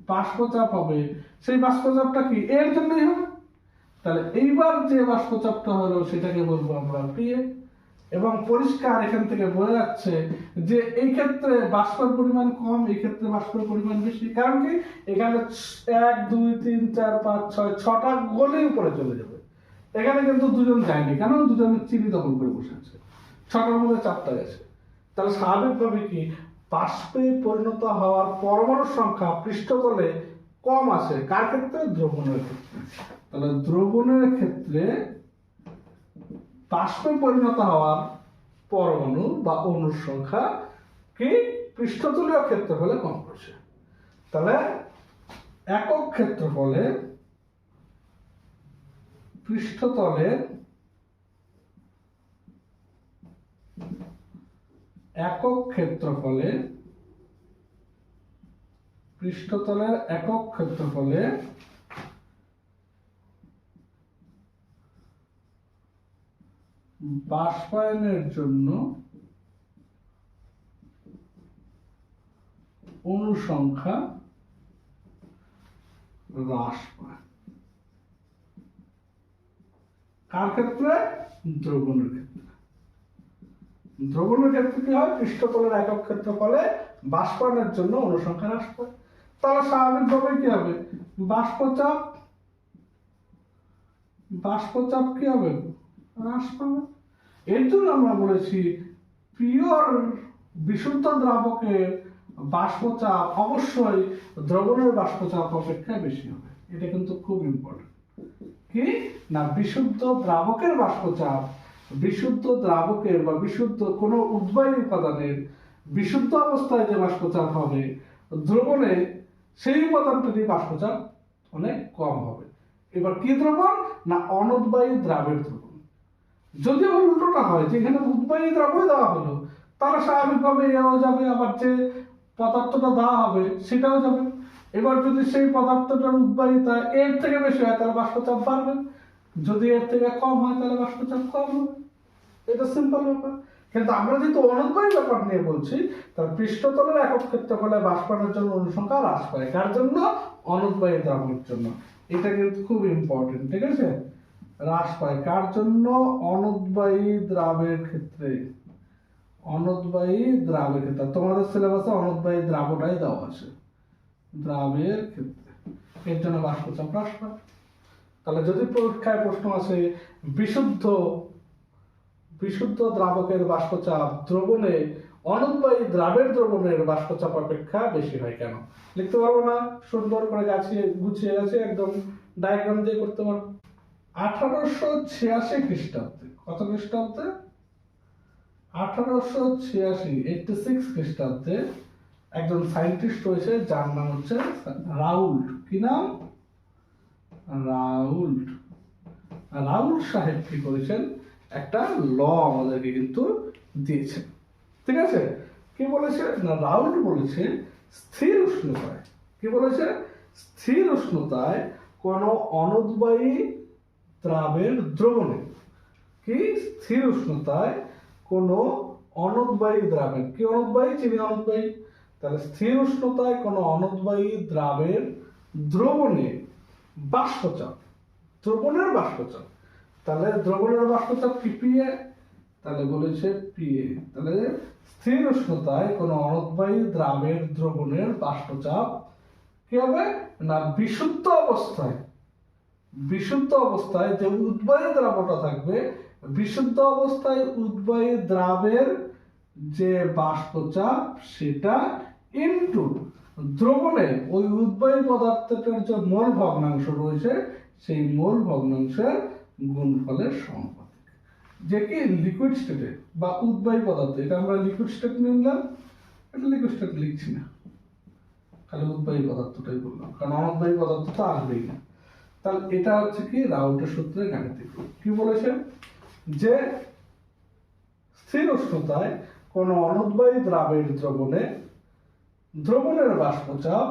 বাষ্পচাপ হবে, সেই বাষ্পচাপটা কি এর জন্যই হবে। তাহলে এইবার যে বাষ্পচাপটা হলো সেটাকে বলবো আমরা পিএ। এবং পরিষ্কার এখান থেকে বোঝা যাচ্ছে যে এই ক্ষেত্রে বাষ্পের পরিমাণ কম, এই ক্ষেত্রে বাষ্পের পরিমাণ বেশি। কারণ কি? এখানে 1 2 3 4 5 6, 6টা গোলেই উপরে চলে যাবে। এখানে কিন্তু দুজন যায়নি, কেন? দুজনের চিনি দখল করে বসে আছে, 6টার মধ্যে 4টা গেছে। তাহলে স্বাভাবিকভাবে কি বাষ্পে পরিণত হওয়ার পরমাণুর সংখ্যা পৃষ্ঠতলে কম আছে। কার ক্ষেত্রে? দ্রবণের ক্ষেত্রে। তাহলে দ্রবণের ক্ষেত্রে বাষ্পে পরিণত হওয়ার পরমাণু বা অণুর সংখ্যা কি পৃষ্ঠতলীয় ক্ষেত্রফলে কম করছে। তাহলে একক ক্ষেত্রফলে পৃষ্ঠতলের একক ক্ষেত্রফলে পৃষ্ঠতলের একক ক্ষেত্রফলে বাষ্পায়নের জন্য অণু সংখ্যা হ্রাস পায়। কার ক্ষেত্রে? দ্রবণের ক্ষেত্রে। দ্রবণের ক্ষেত্রে কি হয়, পৃষ্ঠতলের একক ক্ষেত্রফলে বাষ্পায়নের জন্য অনুসংখ্যা হ্রাস পায়। তাহলে স্বাভাবিকভাবে কি হবে, বাষ্পচাপ কি হবে, হ্রাস পাবে। এর জন্য আমরা বলেছি পিওর বিশুদ্ধ দ্রাবকের বাষ্পচাপ অবশ্যই দ্রবণের বাষ্পচাপ অপেক্ষা বেশি হবে। এটা কিন্তু খুব ইম্পর্টেন্ট। কি না, বিশুদ্ধ দ্রাবকের বাষ্পচাপ, বিশুদ্ধ দ্রাবকের বা বিশুদ্ধ কোনো উদ্বায়ী উপাদানের বিশুদ্ধ অবস্থায় যে বাষ্পচাপ হবে, দ্রবণে সেই উপাদানটির বাষ্পচাপ অনেক কম হবে। এবার কি দ্রবণ না, অনুদ্বায়ী দ্রাবের দ্রবণ। যদি আবার উল্টোটা হয়, যেখানে উদ্বায়ী দ্রাবই দেওয়া হলো, তাহলে স্বাভাবিকভাবে এও যাবে, আবার যে পদার্থটা দেওয়া হবে সেটাও যাবে। এবার যদি সেই পদার্থটার উদ্বায়িতা এর থেকে বেশি হয় তাহলে বাষ্পচাপ বাড়বে, যদি এর থেকে কম হয় তাহলে বাষ্পচাপ কম হবে। এটা সিম্পল ব্যাপার। কিন্তু আমরা যেহেতু অনুদ্বায়ী ব্যাপার নিয়ে বলছি, তার পৃষ্ঠতলের একক ক্ষেত্রফলে বাষ্পায়নের জন্য অনুসংখ্যা হ্রাস পায়। কার জন্য, অনুদ্বায়ী দ্রাবকের জন্য। এটা কিন্তু খুব ইম্পর্টেন্ট, ঠিক আছে। হ্রাস পায় কার জন্য, অনুদ্বায়ী দ্রাবের ক্ষেত্রে। অনুদ্বায়ী দ্রাবের ক্ষেত্রে তোমাদের সিলেবাসে অনুদ্বায়ী দ্রাবটাই দেওয়া আছে, দ্রাবের ক্ষেত্রে। এর জন্য বাষ্পচাপ হ্রাস পায়। তাহলে যদি পরীক্ষায় প্রশ্ন আসে বিশুদ্ধ দ্রাবকের বাষ্পচাপ দ্রবণে অনুদ্বায়ী দ্রাবের দ্রবণের বাষ্পচাপ অপেক্ষা বেশি হয় কেন, লিখতে পারবো না, সুন্দর করে গুছিয়ে গেছে, একদম ডায়াগ্রাম দিয়ে করতে পারবো। 1886 খ্রিস্টাব্দে, কত খ্রিস্টাব্দে, 1886 খ্রিস্টাব্দে একজন সায়েন্টিস্ট রয়েছে যার নাম হচ্ছে রাউল্ট। কি নাম, রাউল্ট সাহেব কি করেছেন, একটা ল আমাদেরকে কিন্তু দিয়েছেন, ঠিক আছে। কি বলেছে না, রাউল্ট বলেছে স্থির উষ্ণতায়, কি বলেছে, স্থির উষ্ণতায় কোন অনুদ্বায়ী দ্রাবের দ্রবণে, কি স্থির উষ্ণতায় কোন অনুদ্বায়ী দ্রাবের, কি অনুদ্বায়ী, চিনি অনুদ্বায়ী, তাহলে স্থির উষ্ণতায় কোন অনুদ্বায়ী দ্রাবের দ্রবণে বাষ্পচাপ, দ্রবণের বাষ্পচাপ, তাহলে দ্রবণের বাষ্পচাপ কি পিএ, তাহলে বলেছে পিএ। তাহলে স্থির উষ্ণতায় কোন অনুদ্বায়ী দ্রাবের দ্রবণের বাষ্পচাপ কি হবে না, বিশুদ্ধ অবস্থায় যে উদ্বায়ী দ্রাবকটা থাকবে, বিশুদ্ধ অবস্থায় উদ্বায়ী দ্রাবের যে বাষ্পচাপ সেটা ইনটু দ্রবণে ওই উদ্বায়ী পদার্থটার যে মোল ভগ্নাংশ রয়েছে সেই মোল ভগ্নাংশের গুণফলের সমানুপাতিক। যে কি লিকুইড স্টেটে বা উদ্বায়ী পদার্থ, এটা আমরা লিকুইড স্টেট নিলাম, এটা লিকুইড স্টেট লিখছি না, খালি উদ্বায়ী পদার্থটাই বললাম, কারণ অনুদ্বায়ী পদার্থ তো আসবেই না। তাহলে এটা হচ্ছে কি রাউল্টের সূত্রের গাণিতিক রূপ। কি বলেছে যে স্থির উষ্ণতায় কোন অনুদ্বায়ী দ্রাবের দ্রবণের বাষ্পচাপ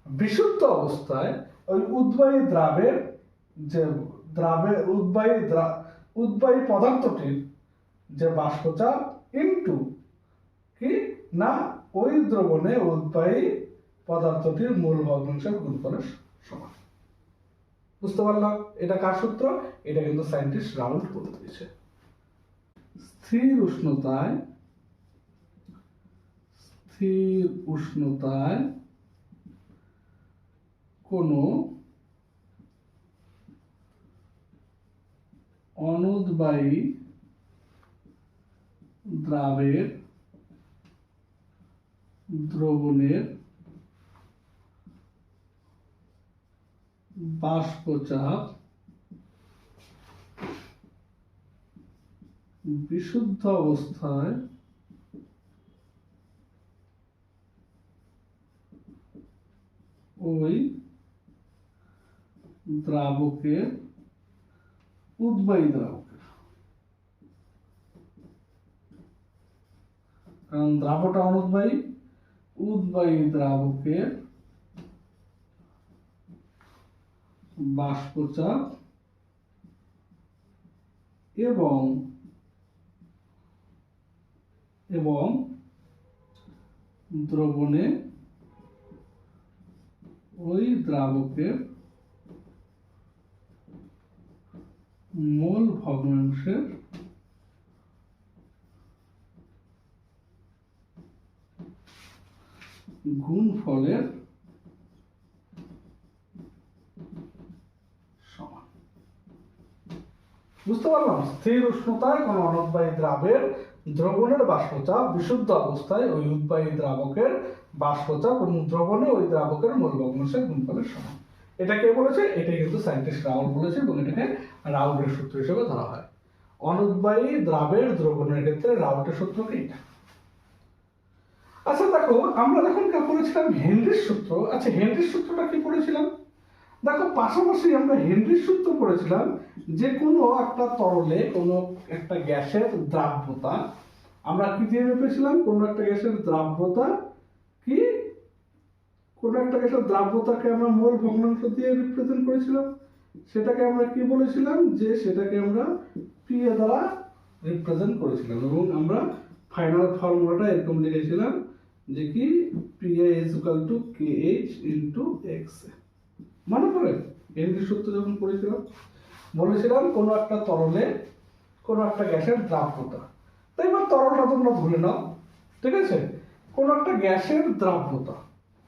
বিশুদ্ধ অবস্থায় ওই উদ্বায়ী দ্রাবের যে উদ্বায়ী পদার্থটির যে বাষ্পচাপ ইনটু কি না ওই দ্রবণে উদ্বায়ী পদার্থটির মূল ভগ্নাংশের গুণফলের সমান। বুঝতে পারলাম এটা কার সূত্র, এটা কিন্তু সায়েন্টিস্ট রাউল্ট বলে দিয়েছে। স্থির উষ্ণতায় কোন অনুদ্বায়ী দ্রাবের দ্রবণের বাষ্পচাপ বিশুদ্ধ অবস্থায় ওই দ্রাবকের উদ্বায়ী দ্রাবকের, কারণ দ্রাবকটা অনুদ্বায়ী, উদ্বায়ী দ্রাবকের বাষ্পচাপ এবং দ্রবণে ওই দ্রাবকের মোল ভগ্নাংশের গুণফলের সমান। বুঝতে পারলাম? স্থির উষ্ণতায় কোন অনুদ্বায়ী দ্রাবের দ্রবণের বাষ্পচাপ বিশুদ্ধ অবস্থায় ওই উদ্বায়ী দ্রাবকের বাষ্পচাপ এবং দ্রবণে ওই দ্রাবকের মোল ভগ্নাংশের গুণফলের সমান। এটা কে বলেছে? এটা কিন্তু সায়েন্টিস্ট রাউল বলেছে এবং এটাকে রাউলের সূত্র হিসেবে ধরা হয়। অনুদ্বায়ী দ্রাবের দ্রবণের ক্ষেত্রে রাউলের সূত্র কি? এটা। আচ্ছা দেখো, আমরা যখন পড়েছিলাম হেনরির সূত্র, আচ্ছা হেনরির সূত্রটা কি পড়েছিলাম? দেখো পাশাপাশি আমরা হেনরির সূত্র পড়েছিলাম যে কোনো একটা তরলে কোনো একটা গ্যাসের দ্রাব্যতা আমরা কি দিয়ে মেপেছিলাম? কোনো একটা গ্যাসের দ্রাব্যতা কি, কোনো একটা গ্যাসের দ্রাব্যতাকে আমরা মোল ভগ্নাংশ দিয়ে রিপ্রেজেন্ট করেছিলাম। সেটাকে আমরা কি বলেছিলাম? যে সেটাকে আমরা পিএ দ্বারা রিপ্রেজেন্ট করেছিলাম এবং আমরা ফাইনাল ফর্মুলাটা এরকম লিখেছিলাম যে কি PA is equal two KH into x. মনে পড়ে হেনরির সূত্র যখন পড়েছিলাম বলেছিলাম কোনো একটা তরলে কোনো একটা গ্যাসের দ্রাব্যতা। তাই এবার তরলটা তোমরা ধরে নাও, ঠিক আছে? কোনো একটা গ্যাসের দ্রাব্যতা,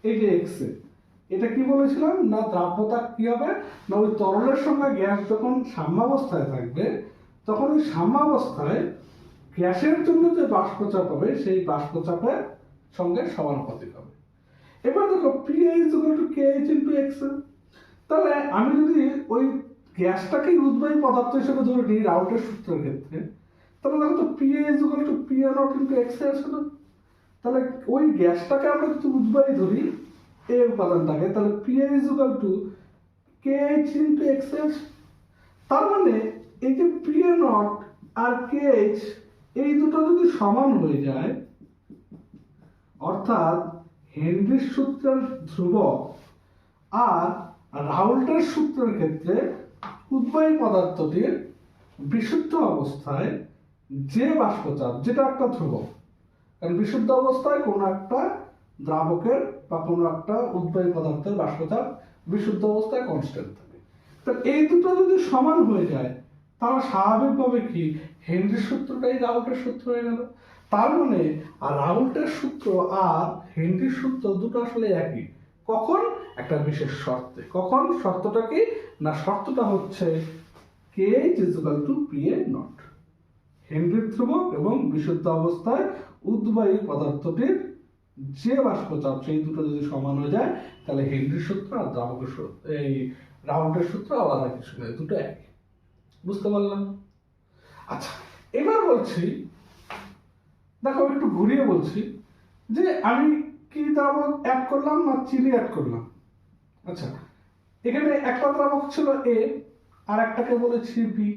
এই যে এক্স, এটা কি বলেছিলাম না দ্রাব্যতা কি হবে না ওই তরলের সঙ্গে গ্যাস যখন সাম্যাবস্থায় থাকবে তখন ওই সাম্যাবস্থায় গ্যাসের জন্য যে বাষ্পচাপ হবে সেই বাষ্পচাপের সঙ্গে সমানুপাতিক হবে। এবার দেখো PA is equal two KH into x. তাহলে আমি যদি ওই গ্যাসটাকে উদ্বায়ী পদার্থ হিসেবে ধরে নিই রাউটের সূত্রের ক্ষেত্রে, তাহলে দেখো তো PA is equal to PA not into x আছে না? তাহলে ওই গ্যাসটাকে আমরা যদি উদ্বায়ী ধরি এ উপাদানটাকে, তাহলে PA is equal two KH into x. তার মানে এই যে পিএ নট আর কেএইচ এই দুটো যদি সমান হয়ে যায়, অর্থাৎ হেনরির সূত্রের ধ্রুবক আর রাউল্টের সূত্রের ক্ষেত্রে উদ্বায়ী পদার্থটির বিশুদ্ধ অবস্থায় যে বাষ্পচাপ, যেটা একটা ধ্রুবক, কারণ বিশুদ্ধ অবস্থায় কোনো একটা দ্রাবকের বা কোনো একটা উদ্বায়ী পদার্থের বাষ্পচাপ বিশুদ্ধ অবস্থায় কনস্ট্যান্ট থাকে। তো এই দুটো যদি সমান হয়ে যায় তাহলে স্বাভাবিকভাবে কি হেনরির সূত্রটাই রাউল্টের সূত্র হয়ে গেল। তার মানে আর রাউল্টের সূত্র আর হেনরির সূত্র দুটো আসলে একই। কখন? একটা বিশেষ শর্তে। কখন? শর্তটা কি না, শর্তটা হচ্ছে KH is equal to PA naught. হেনরির ধ্রুবক এবং বিশুদ্ধ অবস্থায় উদ্বায়ী পদার্থটির যে বাষ্পচাপ সেই দুটো যদি সমান হয়ে যায় তাহলে হেনরির সূত্র আর দ্রাবকের সূত্র, এই রাউল্টের সূত্র আলাদা কিছু নয়, দুটো একই। বুঝতে পারলাম? আচ্ছা এবার বলছি, দেখো একটু ঘুরিয়ে বলছি যে আমি কি দ্রাবক অ্যাড করলাম না চিনি অ্যাড করলাম। আচ্ছা এখানে একটা দ্রাবক ছিল এ আর একটাকে বলেছি বি।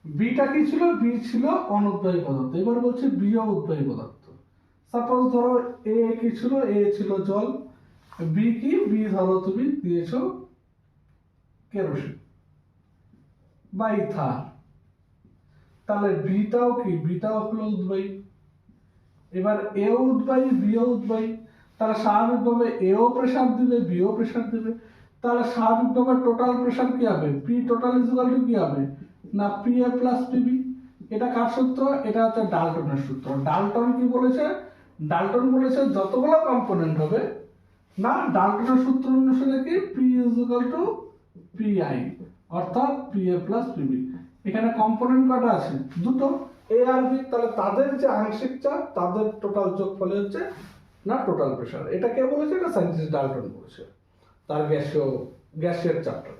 বিটা কি ছিল? বি ছিল অনুদ্বায়ী পদার্থ। এবার বলছি বি ও উদ্বায়ী পদার্থ। সাপোজ ধরো এ কি ছিল? এ ছিল জল। বি কি? বি ধরো তুমি দিয়েছো কেরোসিন বা ইথার। তাহলে বিটাও কি? বিটাও হলো উদ্বায়ী। এবার এও উদ্বায়ী বিও উদ্বায়ী, তাহলে স্বাভাবিকভাবে এও প্রেসার দিবে বিও প্রেসার দিবে। তাহলে স্বাভাবিকভাবে টোটাল প্রেসার কি হবে? P total is equal two কি হবে না পিএ প্লাস পিবি। এটা কার সূত্র? এটা হচ্ছে ডাল্টনের সূত্র। ডাল্টন কি বলেছে? ডাল্টন বলেছে যতগুলো কম্পোনেন্ট হবে না ডাল্টনের সূত্র অনুসারে কি P is equal two PI, অর্থাৎ পিএ প্লাস পিবি। এখানে কম্পোনেন্ট কটা আছে? দুটো, এ আর বি। তাহলে তাদের যে আংশিক চাপ তাদের টোটাল যোগফলে হচ্ছে না টোটাল প্রেসার। এটা কে বলেছে? এটা সায়েন্টিস্ট ডাল্টন বলেছে তার গ্যাসের চাপটা।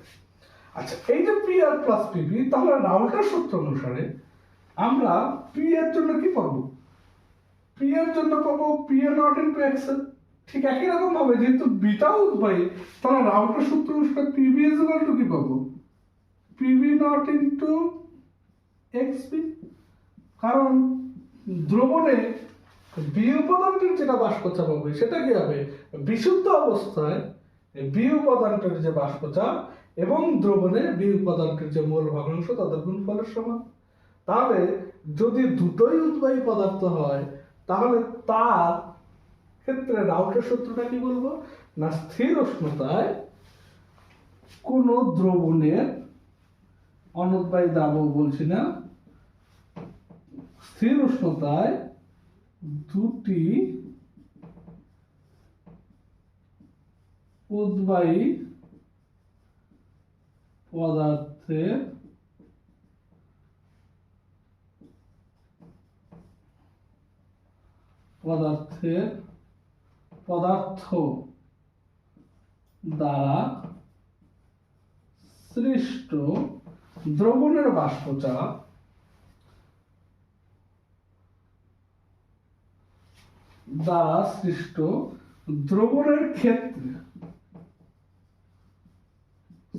আচ্ছা এই যে পি আর প্লাস পিবি, তাহলে রাউল্টের সূত্র অনুসারে আমরা পি এর জন্য কি পাবো? পি এর জন্য পাবো পিএ নট ইনটু এক্স। ঠিক একই রকম ভাবে যেহেতু বিটাও উদ্বায়ী তাহলে রাউল্টের সূত্র অনুসারে পিবি ইজ ইকুয়াল টু কি পাবো? PB not into XP. কারণ দ্রবণে বি উপাদানটির যেটা বাষ্পচাপ হবে সেটা কি হবে? বিশুদ্ধ অবস্থায় বি উপাদানটির যে বাষ্পচাপ এবং দ্রবণে বি উপাদানটির যে মোল ভগ্নাংশ তাদের গুণফলের সমান। তাহলে যদি দুটোই উদ্বায়ী পদার্থ হয় তাহলে তার ক্ষেত্রে রাউল্টের সূত্রটা কি বলবো না স্থির উষ্ণতায় কোন দ্রবণের, অনুদ্বায়ী দ্রাবক বলছি না, স্থির উষ্ণতায় দুটি উদ্বায়ী পদার্থের পদার্থ দ্বারা সৃষ্ট দ্রবণের বাষ্পচাপ দ্বারা সৃষ্ট দ্রবণের ক্ষেত্রে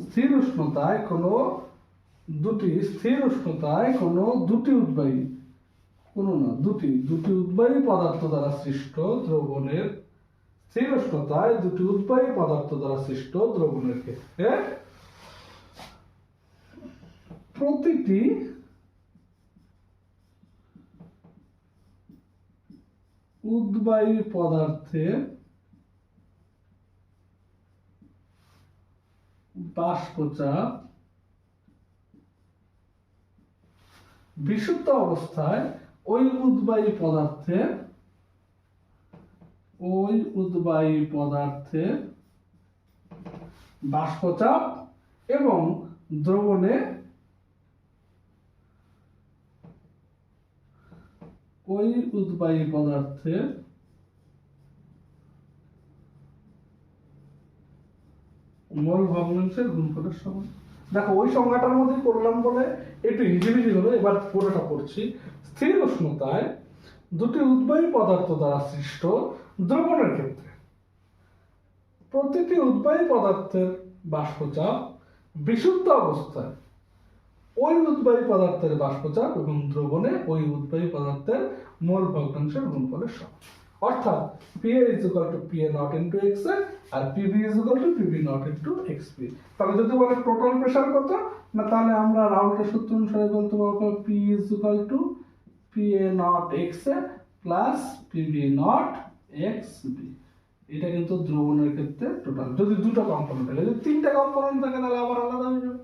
স্থির উষ্ণতায় কোনো দুটি উদ্বায়ী পদার্থ দ্বারা সৃষ্ট দ্রবণের স্থির উষ্ণতায় দুটি উদ্বায়ী পদার্থ দ্বারা সৃষ্ট দ্রবণের ক্ষেত্রে প্রতিটি উদ্বায়ী পদার্থের বাষ্পচাপ বিশুদ্ধ অবস্থায় ওই উদ্বায়ী পদার্থের বাষ্পচাপ এবং দ্রবণে ওই উদ্বায়ী পদার্থের মোল ভগ্নাংশের গুণফলের সমান। দেখো ওই সংজ্ঞাটার মধ্যে করলাম বলে একটু ইজিবিজি হলো, এবার পুরোটা পড়ছি। স্থির উষ্ণতায় দুটি উদ্বায়ী পদার্থ দ্বারা সৃষ্ট দ্রবণের ক্ষেত্রে প্রতিটি উদ্বায়ী পদার্থের বাষ্পচাপ বিশুদ্ধ অবস্থায় ওই উদ্বায়ী পদার্থের বাষ্পচাপ এবং দ্রবণে ওই উদ্বায়ী পদার্থের মোল ভগ্নাংশের গুণফলের সমান। অর্থাৎ PA is equal to PA naught into XA R PB is equal to PB naught into XP। তাহলে যদি বলে টোটাল প্রেসার কত, না তাহলে আমরা রাউল্টের সূত্র অনুসারে বলতে পারবো P is equal to PA naught XA plus PB naught XB। এটা কিন্তু দ্রবণের ক্ষেত্রে টোটাল। যদি দুটো কম্পোনেন্ট থাকে, যদি তিনটা কম্পোনেন্ট থাকে তাহলে আবার আলাদা হয়ে যাবে।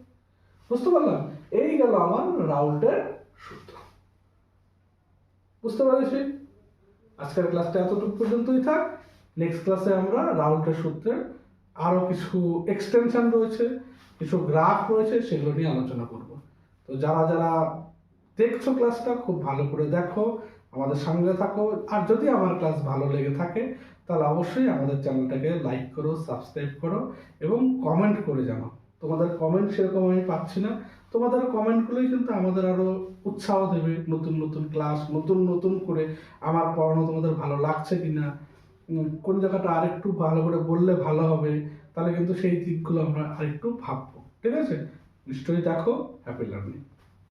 বুঝতে পারলাম? এই গেল আমার রাউল্টের সূত্র। বুঝতে পারছি? আজকের ক্লাসটা এতটুকু পর্যন্তই থাক। নেক্সট ক্লাসে আমরা রাউল্টের সূত্রের আরো কিছু এক্সটেনশন রয়েছে, কিছু গ্রাফ রয়েছে, সেগুলো নিয়ে আলোচনা করব। তো যারা যারা দেখছো ক্লাসটা খুব ভালো করে দেখো, আমাদের সঙ্গে থাকো। আর যদি আমার ক্লাস ভালো লেগে থাকে তাহলে অবশ্যই আমাদের চ্যানেলটাকে লাইক করো, সাবস্ক্রাইব করো এবং কমেন্ট করে জানাও। তোমাদের কমেন্ট সেরকম আমি পাচ্ছি না, তোমাদের কমেন্টগুলোই কিন্তু আমাদের আরো উৎসাহ দেবে নতুন নতুন ক্লাস, নতুন করে আমার পড়ানো তোমাদের ভালো লাগছে কিনা, কোন জায়গাটা আরেকটু ভালো করে বললে ভালো হবে, তাহলে কিন্তু সেই দিকগুলো আমরা আরেকটু ভাববো। ঠিক আছে? নিশ্চয়ই দেখো। Happy learning.